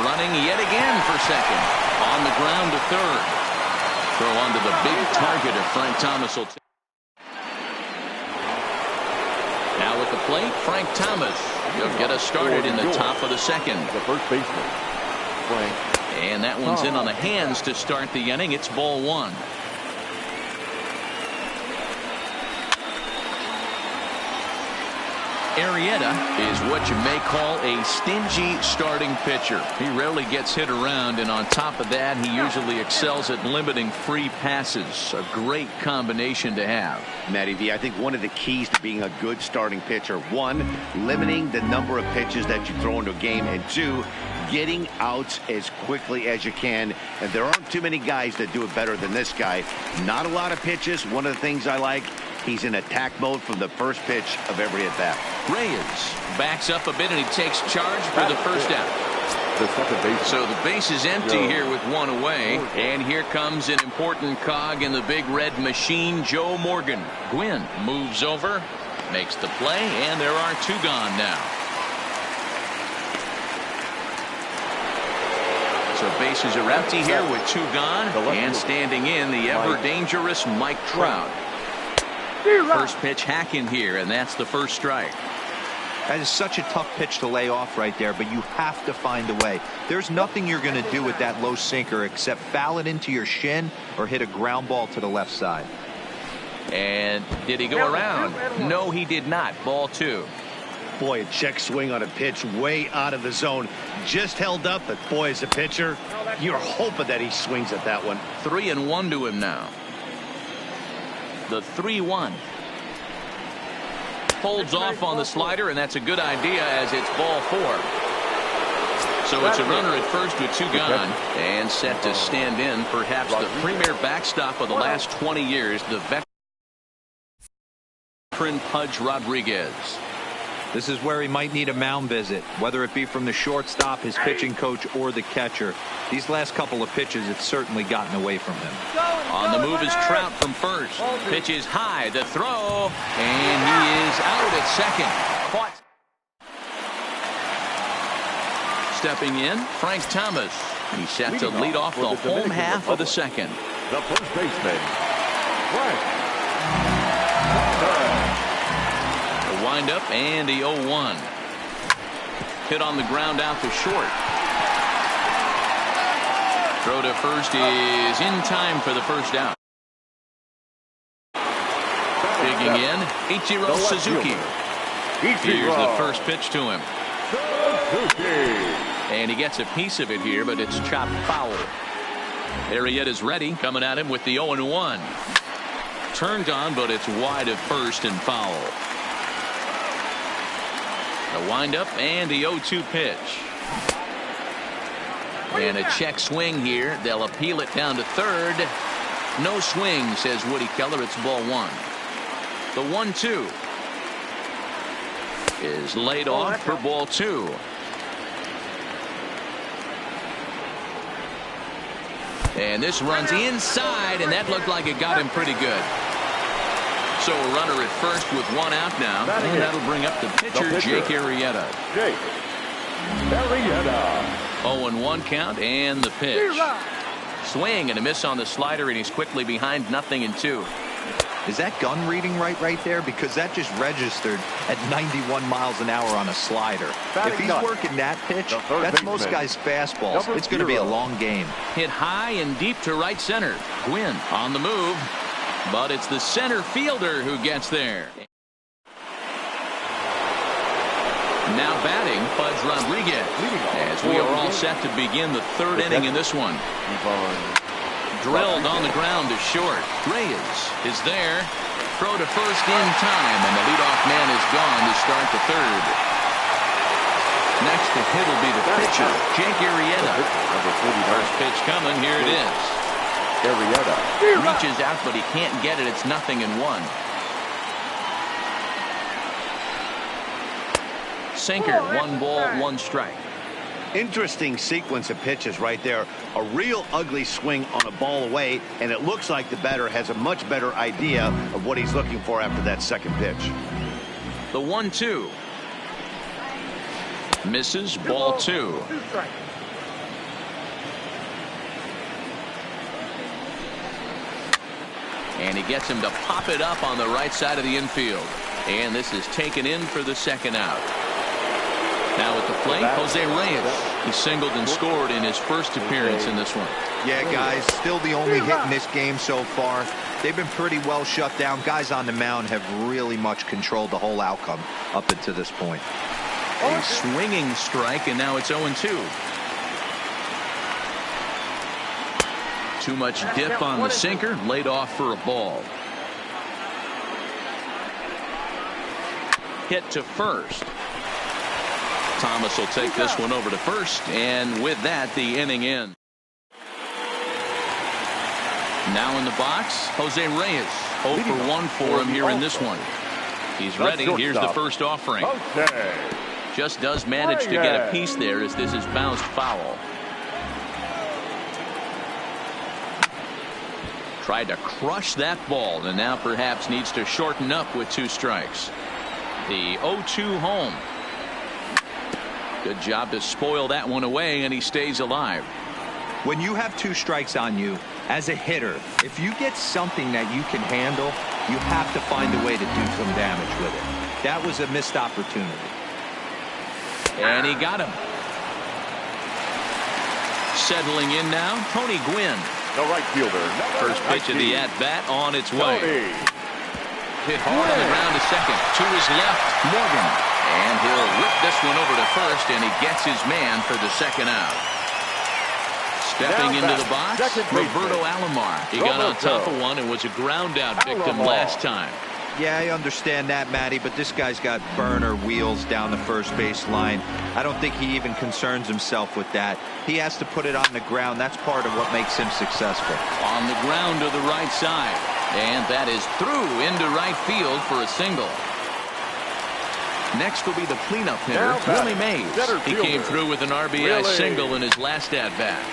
S1: Running yet again for second. On the ground to third. Throw onto the big target of Frank Thomas. Now at the plate, Frank Thomas. He'll get us started in the top of the second.
S2: The first baseman, Frank.
S1: And that one's in on the hands to start the inning. It's ball 1. Arrieta is what you may call a stingy starting pitcher. He rarely gets hit around, and on top of that, he usually excels at limiting free passes. A great combination to have.
S4: Matty V, I think one of the keys to being a good starting pitcher, one, limiting the number of pitches that you throw into a game, and two, getting outs as quickly as you can. And there aren't too many guys that do it better than this guy. Not a lot of pitches. One of the things I like, he's in attack mode from the first pitch of every at bat.
S1: Reyes backs up a bit and he takes charge for the first out. So the base is empty here with one away, and here comes an important cog in the big red machine, Joe Morgan. Gwynn moves over, makes the play, and there are two gone now. So bases are empty here with two gone, and standing in the ever dangerous Mike Trout. First pitch hack in here, and that's the first strike.
S3: That is such a tough pitch to lay off right there, but you have to find a way. There's nothing you're going to do with that low sinker except foul it into your shin or hit a ground ball to the left side.
S1: And did he go around? No, he did not. Ball two.
S4: Boy, a check swing on a pitch way out of the zone. Just held up, but boy, as a pitcher, you're hoping that he swings at that one.
S1: 3-1 to him now. The 3-1. Holds off on the slider, and that's a good idea as it's ball four. So it's a runner at first with two gone, and set to stand in perhaps the premier backstop of the last 20 years, the veteran Pudge Rodriguez.
S3: This is where he might need a mound visit, whether it be from the shortstop, his pitching coach, or the catcher. These last couple of pitches have certainly gotten away from him.
S1: On the move is Trout from first. Pitch is high, the throw, and he is out at second. Caught. Stepping in, Frank Thomas. He's set to lead off the home half of the second.
S2: The first baseman, Frank.
S1: Wind up and the 0-1. Hit on the ground out to short. Throw to first is in time for the first out. Digging in, Ichiro Suzuki. Here's the first pitch to him. And he gets a piece of it here, but it's chopped foul. Arrieta's ready, coming at him with the 0-1. Turned on, but it's wide of first and foul. The windup and the 0-2 pitch. And a check swing here. They'll appeal it down to third. No swing, says Woody Keller. It's ball one. The 1-2 is laid off for ball two. And this runs inside, and that looked like it got him pretty good. So a runner at first with one out now, and that'll bring up the pitcher, Jake Arrieta. 0-1 count and the pitch. Swing and a miss on the slider, and he's quickly behind 0-2.
S3: Is that gun reading right there? Because that just registered at 91 miles an hour on a slider. If he's working that pitch, that's most guys' fastballs. It's going to be a long game.
S1: Hit high and deep to right center. Gwynn on the move. But it's the center fielder who gets there. Now batting, Pudge Rodriguez, as we are all set to begin the third inning in this one. Drilled on the ground to short. Reyes is there. Throw to first in time, and the leadoff man is gone to start the third. Next to hit will be the pitcher, Jake Arrieta. First pitch coming, here it is.
S2: Arrieta
S1: reaches out, but he can't get it. It's 0-1. Sinker, 1 ball, 1 strike.
S4: Interesting sequence of pitches right there. A real ugly swing on a ball away, and it looks like the batter has a much better idea of what he's looking for after that second pitch.
S1: The 1-2 misses, ball 2. And he gets him to pop it up on the right side of the infield. And this is taken in for the second out. Now at the plate, Jose Reyes. He singled and scored in his first appearance in this one.
S3: Yeah, guys, still the only hit in this game so far. they've been pretty well shut down. Guys on the mound have really much controlled the whole outcome up until this point.
S1: A swinging strike, and now it's 0-2. Too much dip on the sinker, laid off for a ball. Hit to first. Thomas will take this one over to first, and with that, the inning ends. Now in the box, Jose Reyes. 0 for 1 for him here in this one. He's ready. Here's the first offering. Just does manage to get a piece there as this is bounced foul. Tried to crush that ball, and now perhaps needs to shorten up with 2 strikes. The 0-2 home. Good job to spoil that one away, and he stays alive.
S3: When you have 2 strikes on you, as a hitter, if you get something that you can handle, you have to find a way to do some damage with it. That was a missed opportunity.
S1: And he got him. Settling in now, Tony Gwynn.
S2: The right fielder.
S1: First pitch of the at-bat on its way. Hit hard on the ground to second. To his left, Morgan. And he'll whip this one over to first, and he gets his man for the second out. Stepping into the box, Roberto Alomar. He got on top of one and was a ground-out victim last time.
S3: Yeah, I understand that, Matty, but this guy's got burner wheels down the first base line. I don't think he even concerns himself with that. He has to put it on the ground. That's part of what makes him successful.
S1: On the ground to the right side. And that is through into right field for a single. Next will be the cleanup hitter, Willie Mays. He came through with an RBI single in his last at-bat.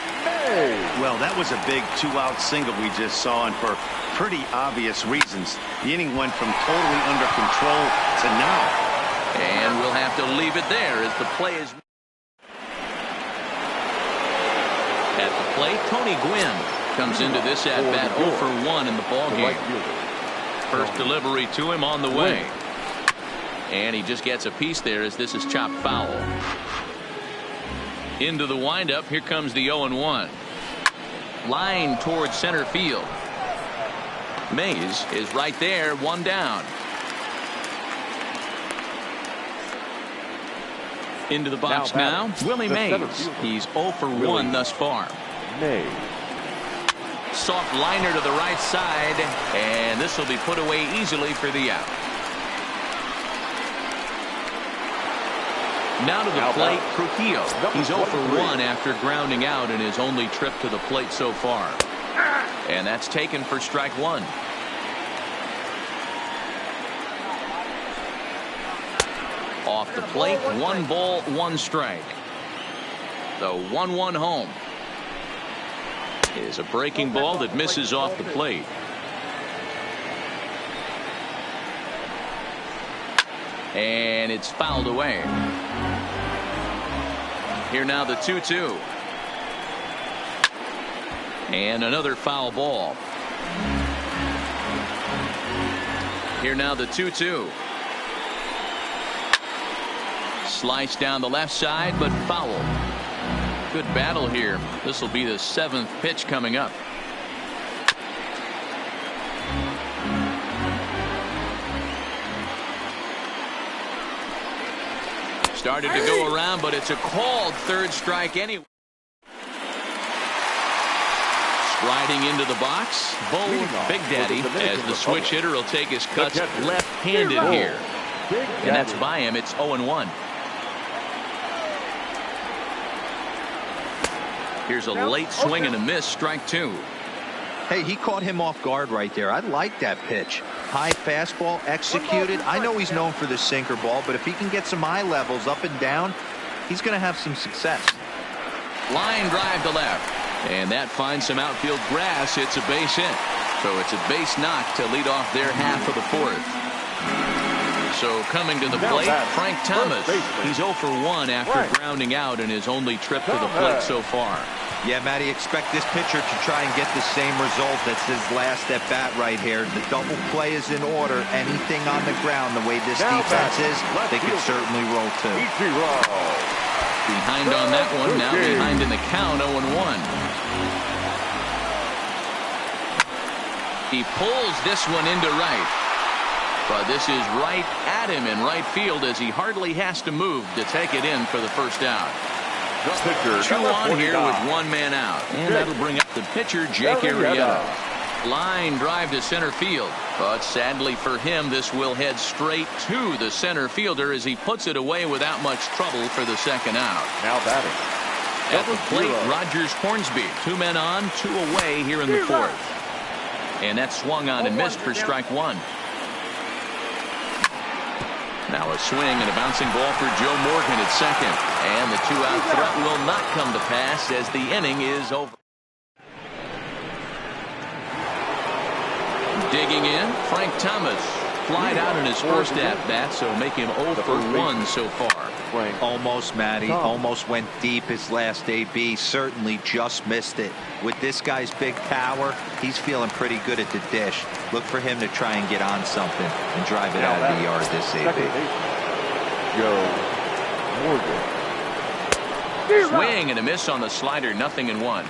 S4: Well, that was a big 2-out single we just saw, and for pretty obvious reasons. The inning went from totally under control to now.
S1: And we'll have to leave it there as the play is. At the plate, Tony Gwynn comes into this at-bat 0 for 1 in the ballgame. First delivery to him on the way. And he just gets a piece there as this is chopped foul. Into the windup. Here comes the 0-1. Line towards center field. Mays is right there, 1 down. Into the box now, Willie Mays. He's 0 for 1 thus far. Soft liner to the right side, and this will be put away easily for the out. Now to the plate, Trujillo. He's 0 for 1 after grounding out in his only trip to the plate so far. And that's taken for strike 1. Off the plate, 1 ball, 1 strike. The 1-1 home is a breaking ball that misses off the plate. And it's fouled away. Here now the 2-2. And another foul ball. Here now the 2-2. Slice down the left side, but foul. Good battle here. This will be the 7th pitch coming up. Started to go around, but it's a called 3rd strike anyway. Striding into the box, Bo Big Daddy, as the switch hitter will take his cuts left-handed here. And that's by him. It's 0-1. Here's a late swing and a miss, strike 2.
S3: Hey, he caught him off guard right there. I like that pitch. High fastball executed. I know he's known for the sinker ball, but if he can get some eye levels up and down, he's going to have some success.
S1: Line drive to left. And that finds some outfield grass. It's a base hit. So it's a base knock to lead off their half of the 4th. So coming to the plate, Frank Thomas. He's 0 for 1 after grounding out in his only trip to the plate so far.
S3: Yeah, Matty, expect this pitcher to try and get the same result that's his last at bat right here. The double play is in order. Anything on the ground, the way this defense is, they could certainly roll too.
S1: Behind on that one, now behind in the count, 0-1. He pulls this one into right. But this is right at him in right field as he hardly has to move to take it in for the first out. Two on here with one man out. And that'll bring up the pitcher, Jake Arrieta. Line drive to center field. But sadly for him, this will head straight to the center fielder as he puts it away without much trouble for the second out.
S2: Now batting.
S1: At the plate, Rogers Hornsby. 2 men on, 2 away here in the fourth. And that swung on and missed for strike one. Now a swing and a bouncing ball for Joe Morgan at second. And the 2-out threat will not come to pass as the inning is over. Digging in, Frank Thomas. Flied out in his first at-bat, so make him 0 for 1 so far.
S3: Almost, Matty. Almost went deep his last AB. Certainly just missed it. With this guy's big power, he's feeling pretty good at the dish. Look for him to try and get on something and drive it out of the yard this AB.
S2: Joe Morgan.
S1: Swing and a miss on the slider, 0-1.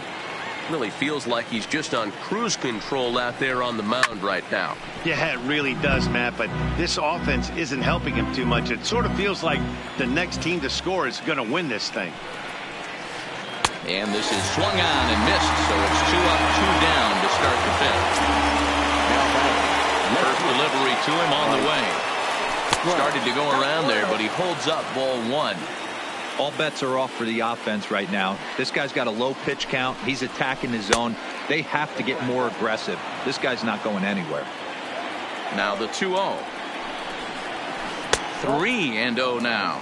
S5: Really feels like he's just on cruise control out there on the mound right now.
S4: Yeah, it really does, Matt, but this offense isn't helping him too much. It sort of feels like the next team to score is going to win this thing.
S1: And this is swung on and missed, so it's 2 up, 2 down to start the fifth. First delivery to him on the way. Started to go around there, but he holds up ball 1.
S3: All bets are off for the offense right now. This guy's got a low pitch count. He's attacking his zone. They have to get more aggressive. This guy's not going anywhere.
S1: Now the 2-0. 3-0 now.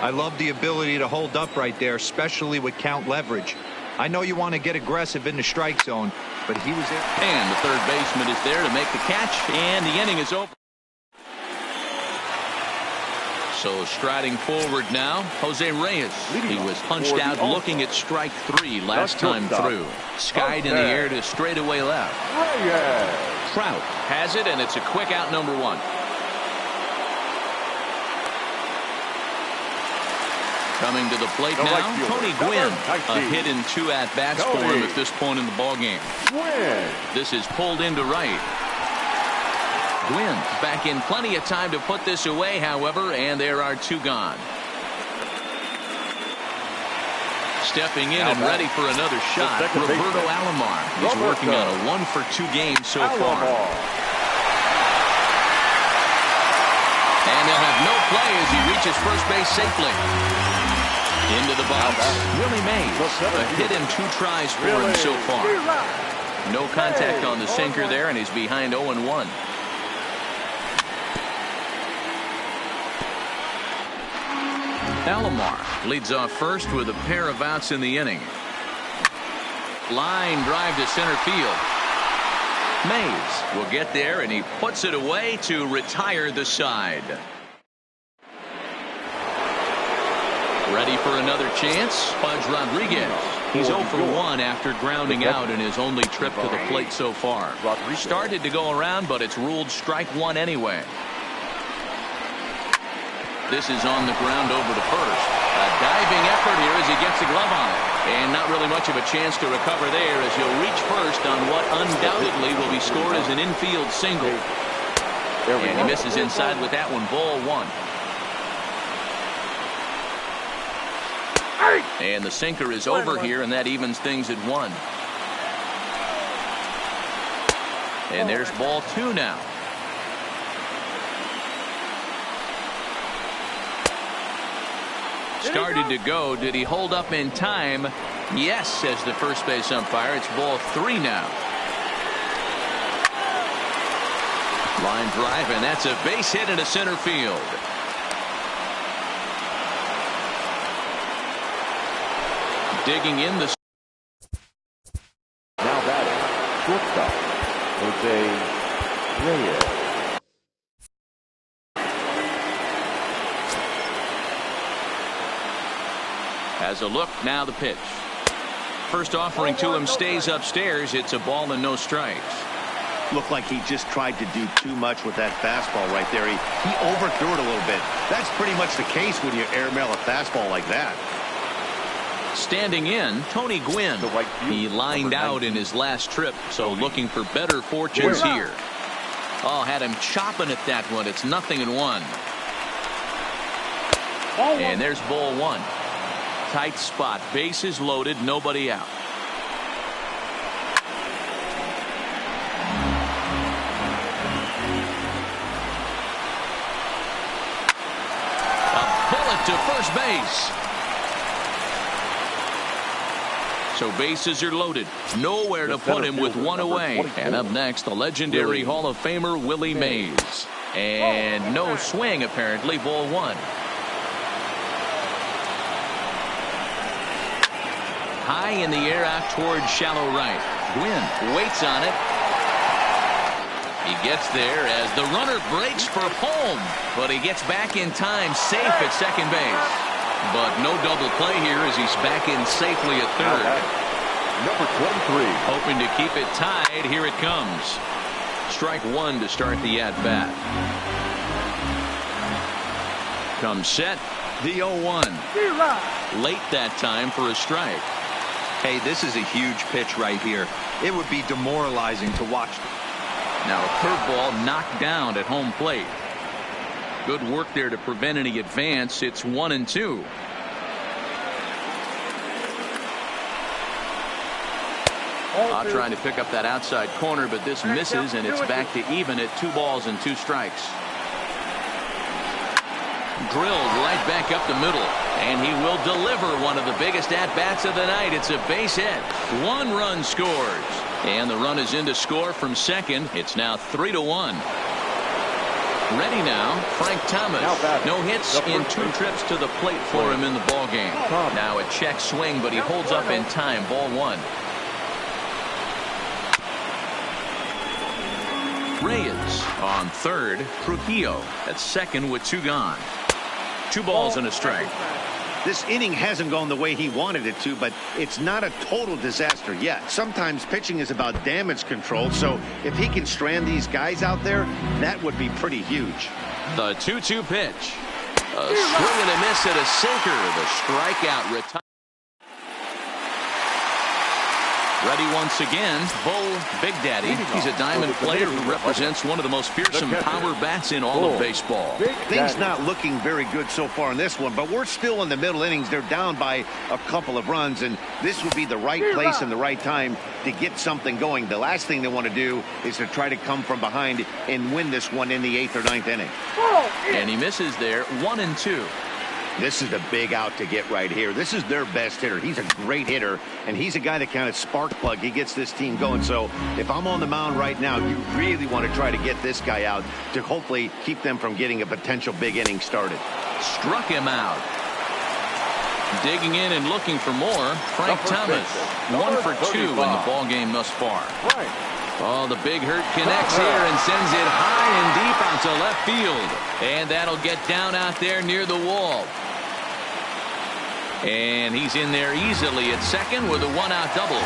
S3: I love the ability to hold up right there, especially with count leverage. I know you want to get aggressive in the strike zone, but he was there.
S1: And the third baseman is there to make the catch, and the inning is over. So striding forward now, Jose Reyes. He was punched out looking at strike 3 last time through. Skied in the air to straightaway left. Trout has it, and it's a quick out, number 1. Coming to the plate now, Tony Gwynn. A hit in 2 at-bats for him at this point in the ballgame. This is pulled into right. Gwynn back in plenty of time to put this away, however, and there are 2 gone. Stepping in and ready for another shot, Roberto Alomar. He's working on a 1 for 2 game so far. And they'll have no play as he reaches first base safely. Into the box, Willie Mays. A hit in 2 tries for him so far. No contact on the sinker there, and he's behind 0-1. Alomar leads off first with a pair of outs in the inning. Line drive to center field. Mays will get there, and he puts it away to retire the side. Ready for another chance, Pudge Rodriguez. He's 0 for 1 after grounding out in his only trip to the plate so far. Started to go around, but it's ruled strike 1 anyway. This is on the ground over to first. A diving effort here as he gets a glove on it. And not really much of a chance to recover there as he'll reach first on what undoubtedly will be scored as an infield single. And he misses inside with that one, ball 1. And the sinker is over here, and that evens things at 1. And there's ball 2 now. Started to go. Did he hold up in time? Yes, says the first base umpire. It's ball 3 now. Line drive, and that's a base hit into center field. Digging in the.
S2: Now batting, shortstop, Jose Reyes.
S1: Has a look, now the pitch. First offering to him stays upstairs. It's a ball and no strikes.
S4: Looked like he just tried to do too much with that fastball right there. He overthrew it a little bit. That's pretty much the case when you airmail a fastball like that.
S1: Standing in, Tony Gwynn. He lined out in his last trip, so looking for better fortunes here. Oh, had him chopping at that one. It's 0-1. And there's ball one. Tight spot. Bases loaded. Nobody out. A bullet to first base. So bases are loaded. Nowhere to put him with one away. And up next, the legendary Hall of Famer Willie Mays. And no swing, apparently. Ball one. High in the air out towards shallow right. Gwynn waits on it. He gets there as the runner breaks for home. But he gets back in time, safe at second base. But no double play here as he's back in safely at third.
S2: Number 23.
S1: Hoping to keep it tied. Here it comes. Strike one to start the at-bat. Comes set. The 0-1. Late that time for a strike.
S3: Hey, this is a huge pitch right here. It would be demoralizing to watch.
S1: Now a curveball knocked down at home plate. Good work there to prevent any advance. It's 1-2. Trying to pick up that outside corner, but this misses, and it's back to even at 2 balls and 2 strikes. Drilled right back up the middle, and he will deliver one of the biggest at-bats of the night. It's a base hit. 1 run scores, and the run is in to score from second. It's now 3-1. Ready now, Frank Thomas. No hits in 2 trips to the plate for him in the ball game. Now a check swing, but he holds up in time. Ball one. Reyes on third. Trujillo at second with 2 gone. 2 balls and a strike.
S4: This inning hasn't gone the way he wanted it to, but it's not a total disaster yet. Sometimes pitching is about damage control, so if he can strand these guys out there, that would be pretty huge.
S1: The 2-2 pitch. A swing and a miss at a sinker. The strikeout retires. Ready once again, Bo Big Daddy. He's a diamond player who represents one of the most fearsome power bats in all of baseball.
S4: Things not looking very good so far in this one, but we're still in the middle innings. They're down by a couple of runs, and this would be the right place and the right time to get something going. The last thing they want to do is to try to come from behind and win this one in the 8th or 9th inning.
S1: And he misses there. 1-2.
S4: This is a big out to get right here. This is their best hitter. He's a great hitter, and he's a guy that kind of spark plug. He gets this team going. So if I'm on the mound right now, you really want to try to get this guy out to hopefully keep them from getting a potential big inning started.
S1: Struck him out. Digging in and looking for more, Frank Thomas. 1 for 2 in the ball game thus far. Oh, the big hurt connects here and sends it high and deep out to left field. And that'll get down out there near the wall. And he's in there easily at second with a 1-out double.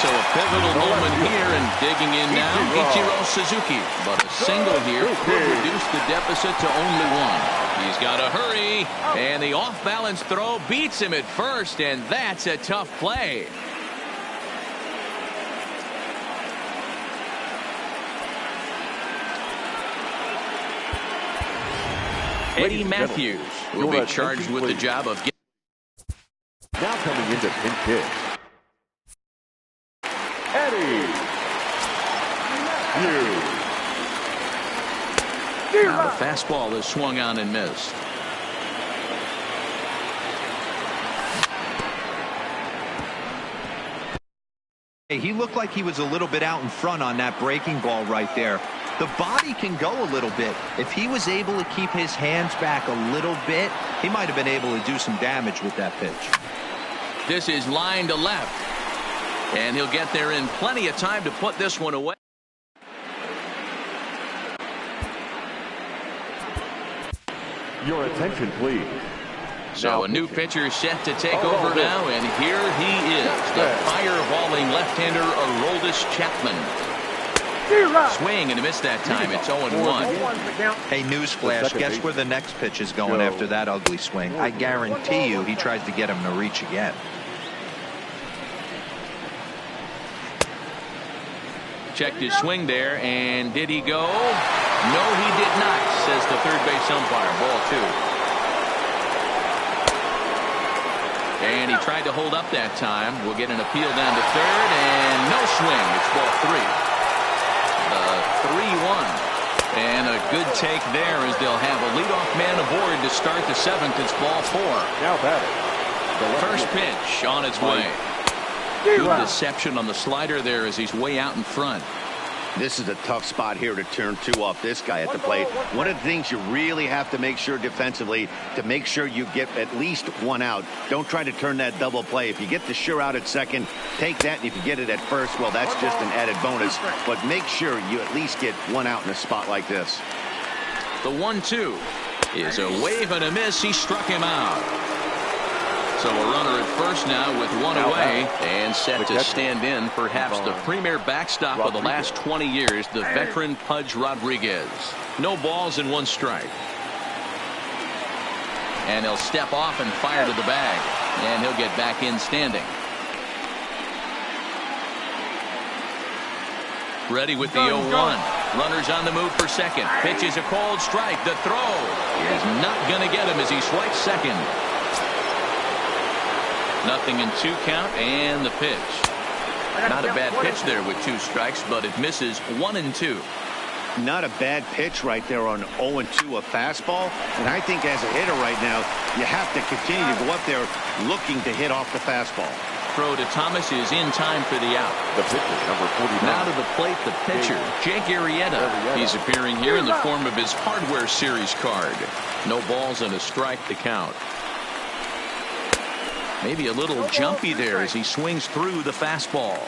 S1: So a pivotal moment here, and digging in now, Ichiro Suzuki. But a single here could reduce the deficit to only 1. He's got to hurry, and the off-balance throw beats him at first, and that's a tough play. Eddie Matthews will be charged with the job of getting.
S2: Now coming into pinch hit, Eddie Matthews.
S1: Now the fastball is swung on and missed.
S3: He looked like he was a little bit out in front on that breaking ball right there. The body can go a little bit. If he was able to keep his hands back a little bit, he might have been able to do some damage with that pitch.
S1: This is line to left. And he'll get there in plenty of time to put this one away.
S2: Your attention, please.
S1: So a new pitcher set to take over now, and here he is, the fireballing left-hander Aroldis Chapman. Swing and a miss that time. It's 0-1.
S3: Hey, newsflash, guess where the next pitch is going after that ugly swing? I guarantee you he tries to get him to reach again.
S1: Checked his swing there, and did he go? No, he did not, says the third base umpire. Ball 2. And he tried to hold up that time. We'll get an appeal down to third, and no swing. It's ball 3. 3-1. And a good take there as they'll have a leadoff man aboard to start the 7th. It's ball 4.
S2: Now batting.
S1: The first pitch on its way. Good deception on the slider there as he's way out in front.
S4: This is a tough spot here to turn 2 off this guy at the plate. One of the things you really have to make sure defensively to make sure you get at least 1 out. Don't try to turn that double play. If you get the sure out at second, take that, and if you get it at first, well, that's just an added bonus. But make sure you at least get 1 out in a spot like this.
S1: The 1-2 is a wave and a miss. He struck him out. So a runner at first now with 1 away and set to stand in perhaps the premier backstop of the last 20 years, the veteran Pudge Rodriguez. No balls and 1 strike. And he'll step off and fire to the bag. And he'll get back in standing. Ready with the 0-1. Runners on the move for second. Pitch is a cold strike. The throw is not going to get him as he swipes second. Nothing in 2 count, and the pitch. Not a bad pitch there with 2 strikes, but it misses 1-2.
S4: Not a bad pitch right there on 0-2, a fastball. And I think as a hitter right now, you have to continue to go up there looking to hit off the fastball.
S1: Throw to Thomas is in time for the out.
S2: The pitcher, number 49.
S1: Now to the plate, the pitcher, Jake Arrieta. He's appearing here in the form of his Hardware Series card. No balls and a strike to count. Maybe a little jumpy there as he swings through the fastball.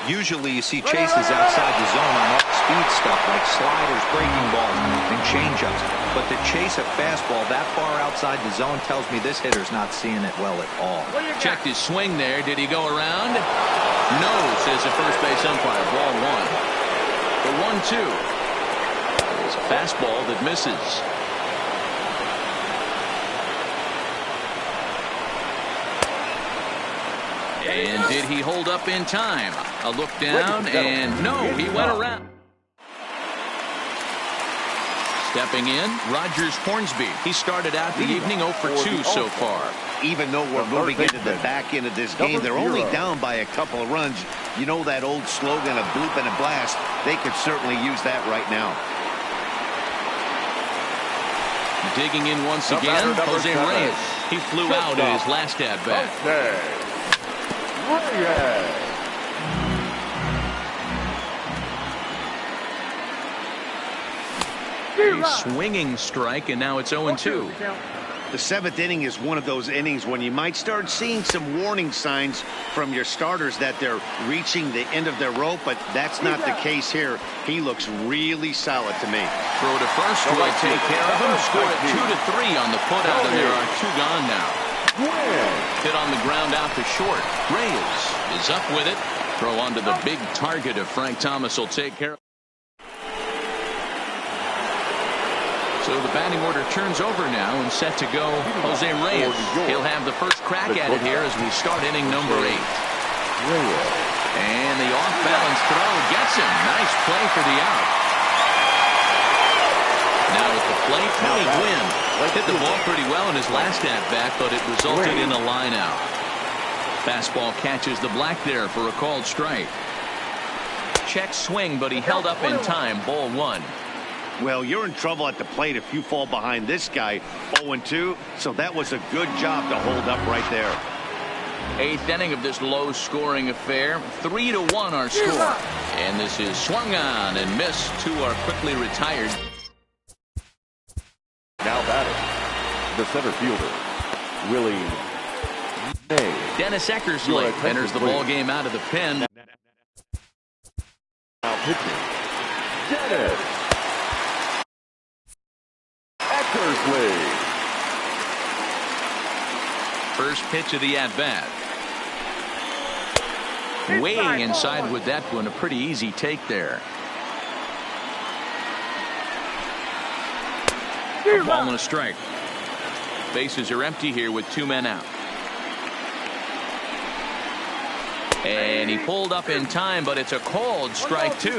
S3: Usually you see chases outside the zone on off-speed stuff like sliders, breaking balls, and changeups. But to chase a fastball that far outside the zone tells me this hitter's not seeing it well at all.
S1: Checked his swing there. Did he go around? No, says the first base umpire. Ball 1. The 1-2 is a fastball that misses. And did he hold up in time? A look down, and no, he went around. Stepping in, Rogers Hornsby. He started out the evening 0 for 2 so far.
S4: Even though we're moving into the back end of this game, they're only down by a couple of runs. You know that old slogan of bloop and a blast? They could certainly use that right now.
S1: Digging in once again, Jose Reyes. He flew out in his last at-bat. A swinging strike, and now it's 0-2.
S4: The 7th inning is one of those innings when you might start seeing some warning signs from your starters that they're reaching the end of their rope, but that's not the case here. He looks really solid to me.
S1: Throw to first, do I take care of him? Score at 2-3 on the putout, and there are 2 gone now. Hit on the ground out to short. Reyes is up with it. Throw onto the big target of Frank Thomas will take care of. So the batting order turns over now and set to go. Jose Reyes. He'll have the first crack at it here as we start inning number 8. And the off-balance throw gets him. Nice play for the out. Now at the plate, Tony Gwynn hit the ball pretty well in his last at-bat, but it resulted in a line out. Fastball catches the black there for a called strike. Check swing, but he held up in time. Ball 1.
S4: Well, you're in trouble at the plate if you fall behind this guy 0-2, so that was a good job to hold up right there.
S1: 8th inning of this low-scoring affair. 3-1 our score. And this is swung on and missed. 2 are quickly retired.
S2: Now batting, the center fielder, Willie Mays.
S1: Dennis Eckersley enters the ball game out of the pen.
S2: Now pitching, Dennis Eckersley.
S1: First pitch of the at-bat. Way inside with that one. A pretty easy take there. A ball and a strike. Bases are empty here with 2 men out. And he pulled up in time, but it's a called strike 2.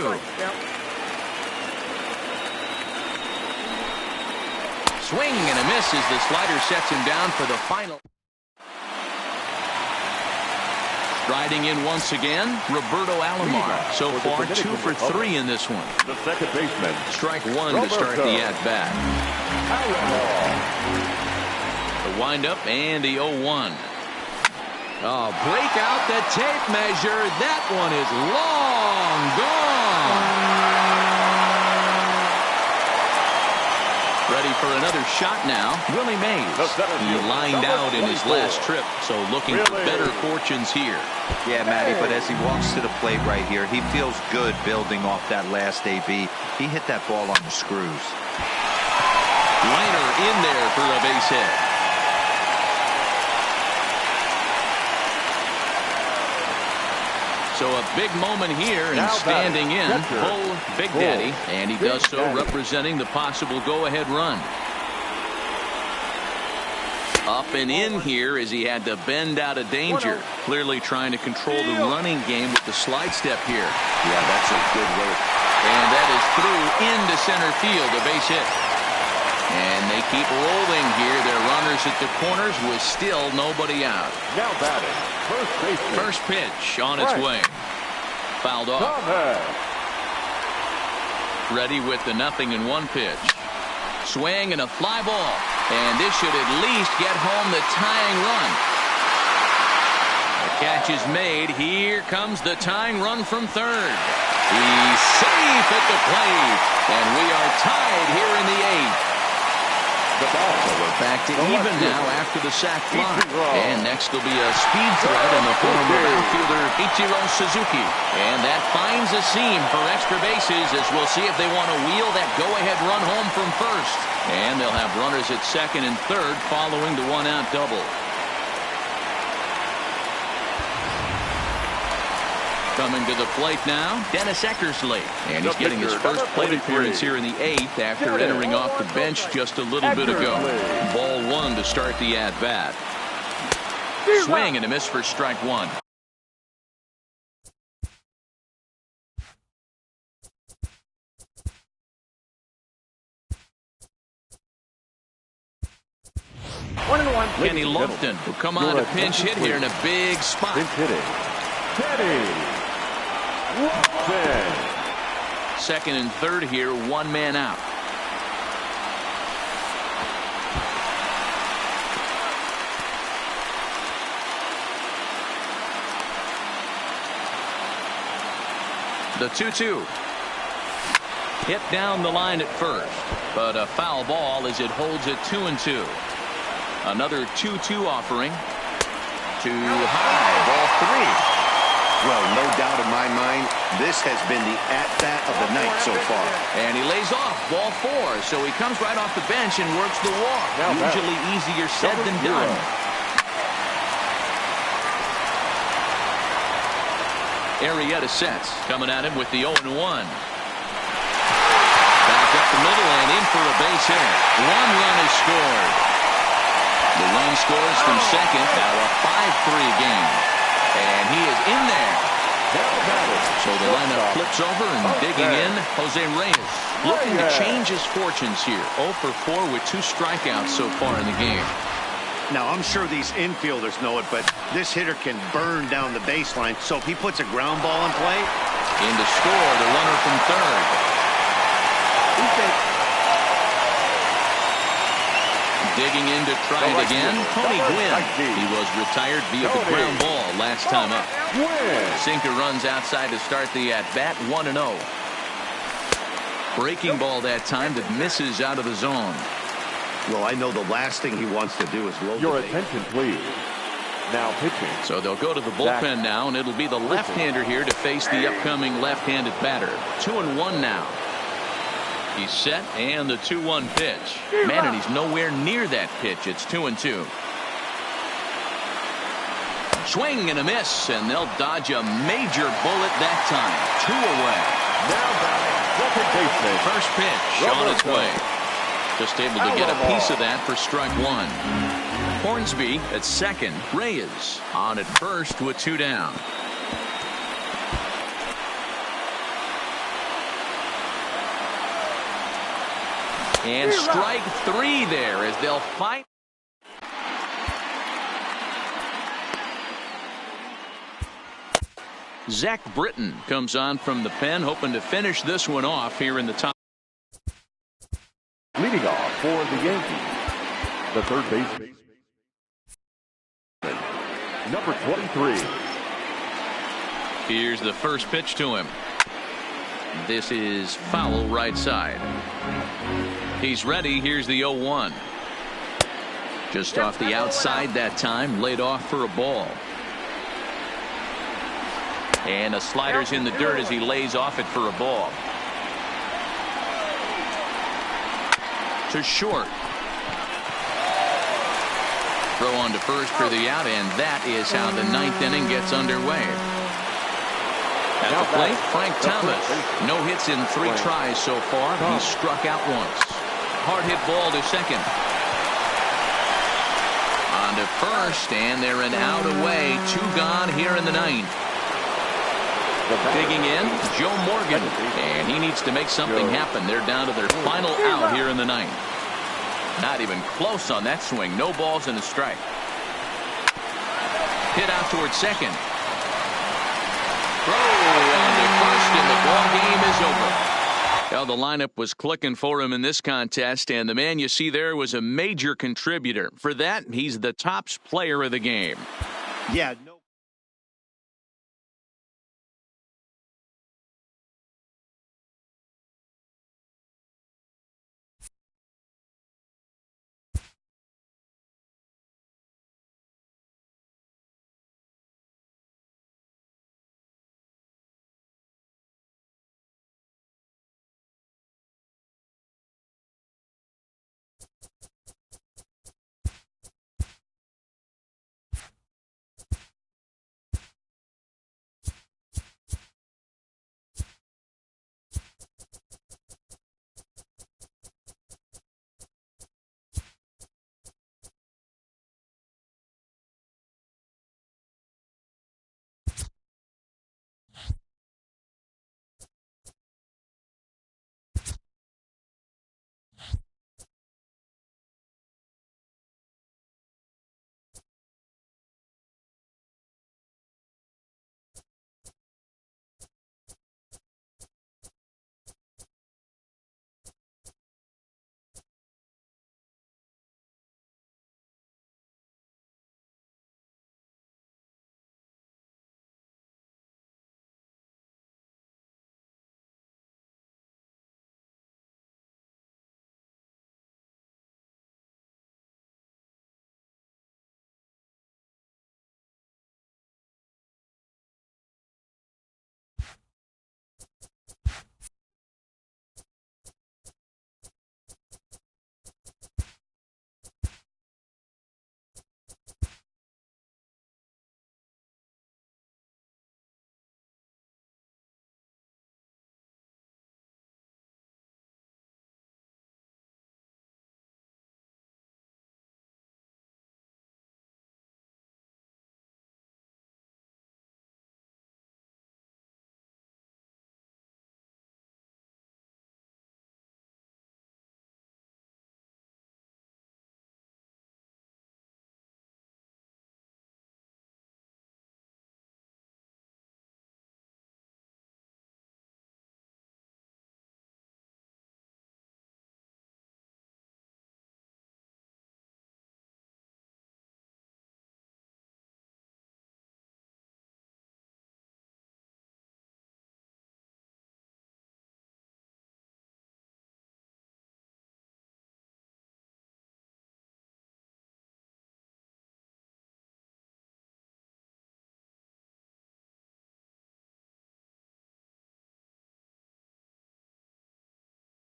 S1: Swing and a miss as the slider sets him down for the final. Striding in once again, Roberto Alomar. So far, 2 for 3 in this one.
S2: The second baseman.
S1: Strike 1 to start the at-bat. The windup and the 0-1. Oh, break out the tape measure. That one is long gone. Ready for another shot now, Willie Mays. He lined out in his last trip, so looking for better fortunes here.
S3: Yeah, Matty, but as he walks to the plate right here, he feels good building off that last AB. He hit that ball on the screws.
S1: Liner in there for a base hit. So a big moment here, and standing in, Bull Big Daddy, and he does so representing the possible go-ahead run. Up and in here as he had to bend out of danger. Clearly trying to control the running game with the slide step here.
S2: Yeah, that's a good work.
S1: And that is through into center field, a base hit. And they keep rolling here. Their runners at the corners with still nobody out.
S2: Now batting, first baseman.
S1: First pitch on its way. Fouled off. Ready with the 0-1 pitch. Swing and a fly ball. And this should at least get home the tying run. The catch is made. Here comes the tying run from third. He's safe at the plate. And we are tied here in the 8th. So we're back to even now after the sac fly. And next will be a speed threat in the form of outfielder Ichiro Suzuki. And that finds a seam for extra bases as we'll see if they want to wheel that go-ahead run home from first. And they'll have runners at second and third following the one-out double. Coming to the plate now, Dennis Eckersley. And he's getting his first plate appearance here in the 8th after entering off the bench just a little bit ago. Ball 1 to start the at-bat. Swing and a miss for strike 1. Kenny Lofton will come on a pinch hit here in a big spot.
S2: Pinch hitting. Kenny.
S1: Second and third here, 1 man out. The 2-2. Hit down the line at first, but a foul ball as it holds it 2-2. Another 2-2 offering. Too high, ball 3.
S4: Well, no doubt in my mind, this has been the at-bat of the night so far.
S1: And he lays off, ball 4. So he comes right off the bench and works the walk. Usually easier said than done. Arrieta sets, coming at him with the 0-1. Back up the middle and in for a base hit. 1 run is scored. The run scores from second. Now a 5-3 game. And he is in there. So the lineup flips over and digging in, Jose Reyes. Looking to change his fortunes here. 0 for 4 with 2 strikeouts so far in the game.
S4: Now, I'm sure these infielders know it, but this hitter can burn down the baseline. So if he puts a ground ball in play.
S1: In to score, the runner from third. Digging in to try it again, Tony Gwynn. He was retired via the ground ball last time up. Sinker runs outside to start the at-bat, 1-0. Breaking ball that time that misses out of the zone.
S4: Well, I know the last thing he wants to do is load
S2: your attention, please. Now pitching.
S1: So they'll go to the bullpen now, and it'll be the left-hander here to face the upcoming left-handed batter. 2-1 now. He's set, and the 2-1 pitch. Man, and he's nowhere near that pitch. It's 2-2. Swing and a miss, and they'll dodge a major bullet that time. 2 away.
S2: Now batting, second baseman.
S1: First pitch on its way. Just able to get a piece of that for strike one. Hornsby at second. Reyes on at first with 2 down. And strike 3 there as they'll fight. Zach Britton comes on from the pen, hoping to finish this one off here in the top.
S2: Leading off for the Yankees, the third baseman, number 23.
S1: Here's the first pitch to him. This is foul right side. He's ready. Here's the 0-1. Just off the outside that time, laid off for a ball. And a slider's in the dirt as he lays off it for a ball. To short. Throw on to first for the out, and that is how the 9th inning gets underway. At the plate, Frank Thomas. No hits in 3 tries so far. He's struck out once. Hard hit ball to second. On to first, and they're an out away. 2 gone here in the 9th. Digging in, Joe Morgan, and he needs to make something happen. They're down to their final out here in the 9th. Not even close on that swing. No balls and a strike. Hit out towards second. Throw on to first, and the ball game is over. Well, the lineup was clicking for him in this contest, and the man you see there was a major contributor. For that, he's the top player of the game.
S4: Yeah. No.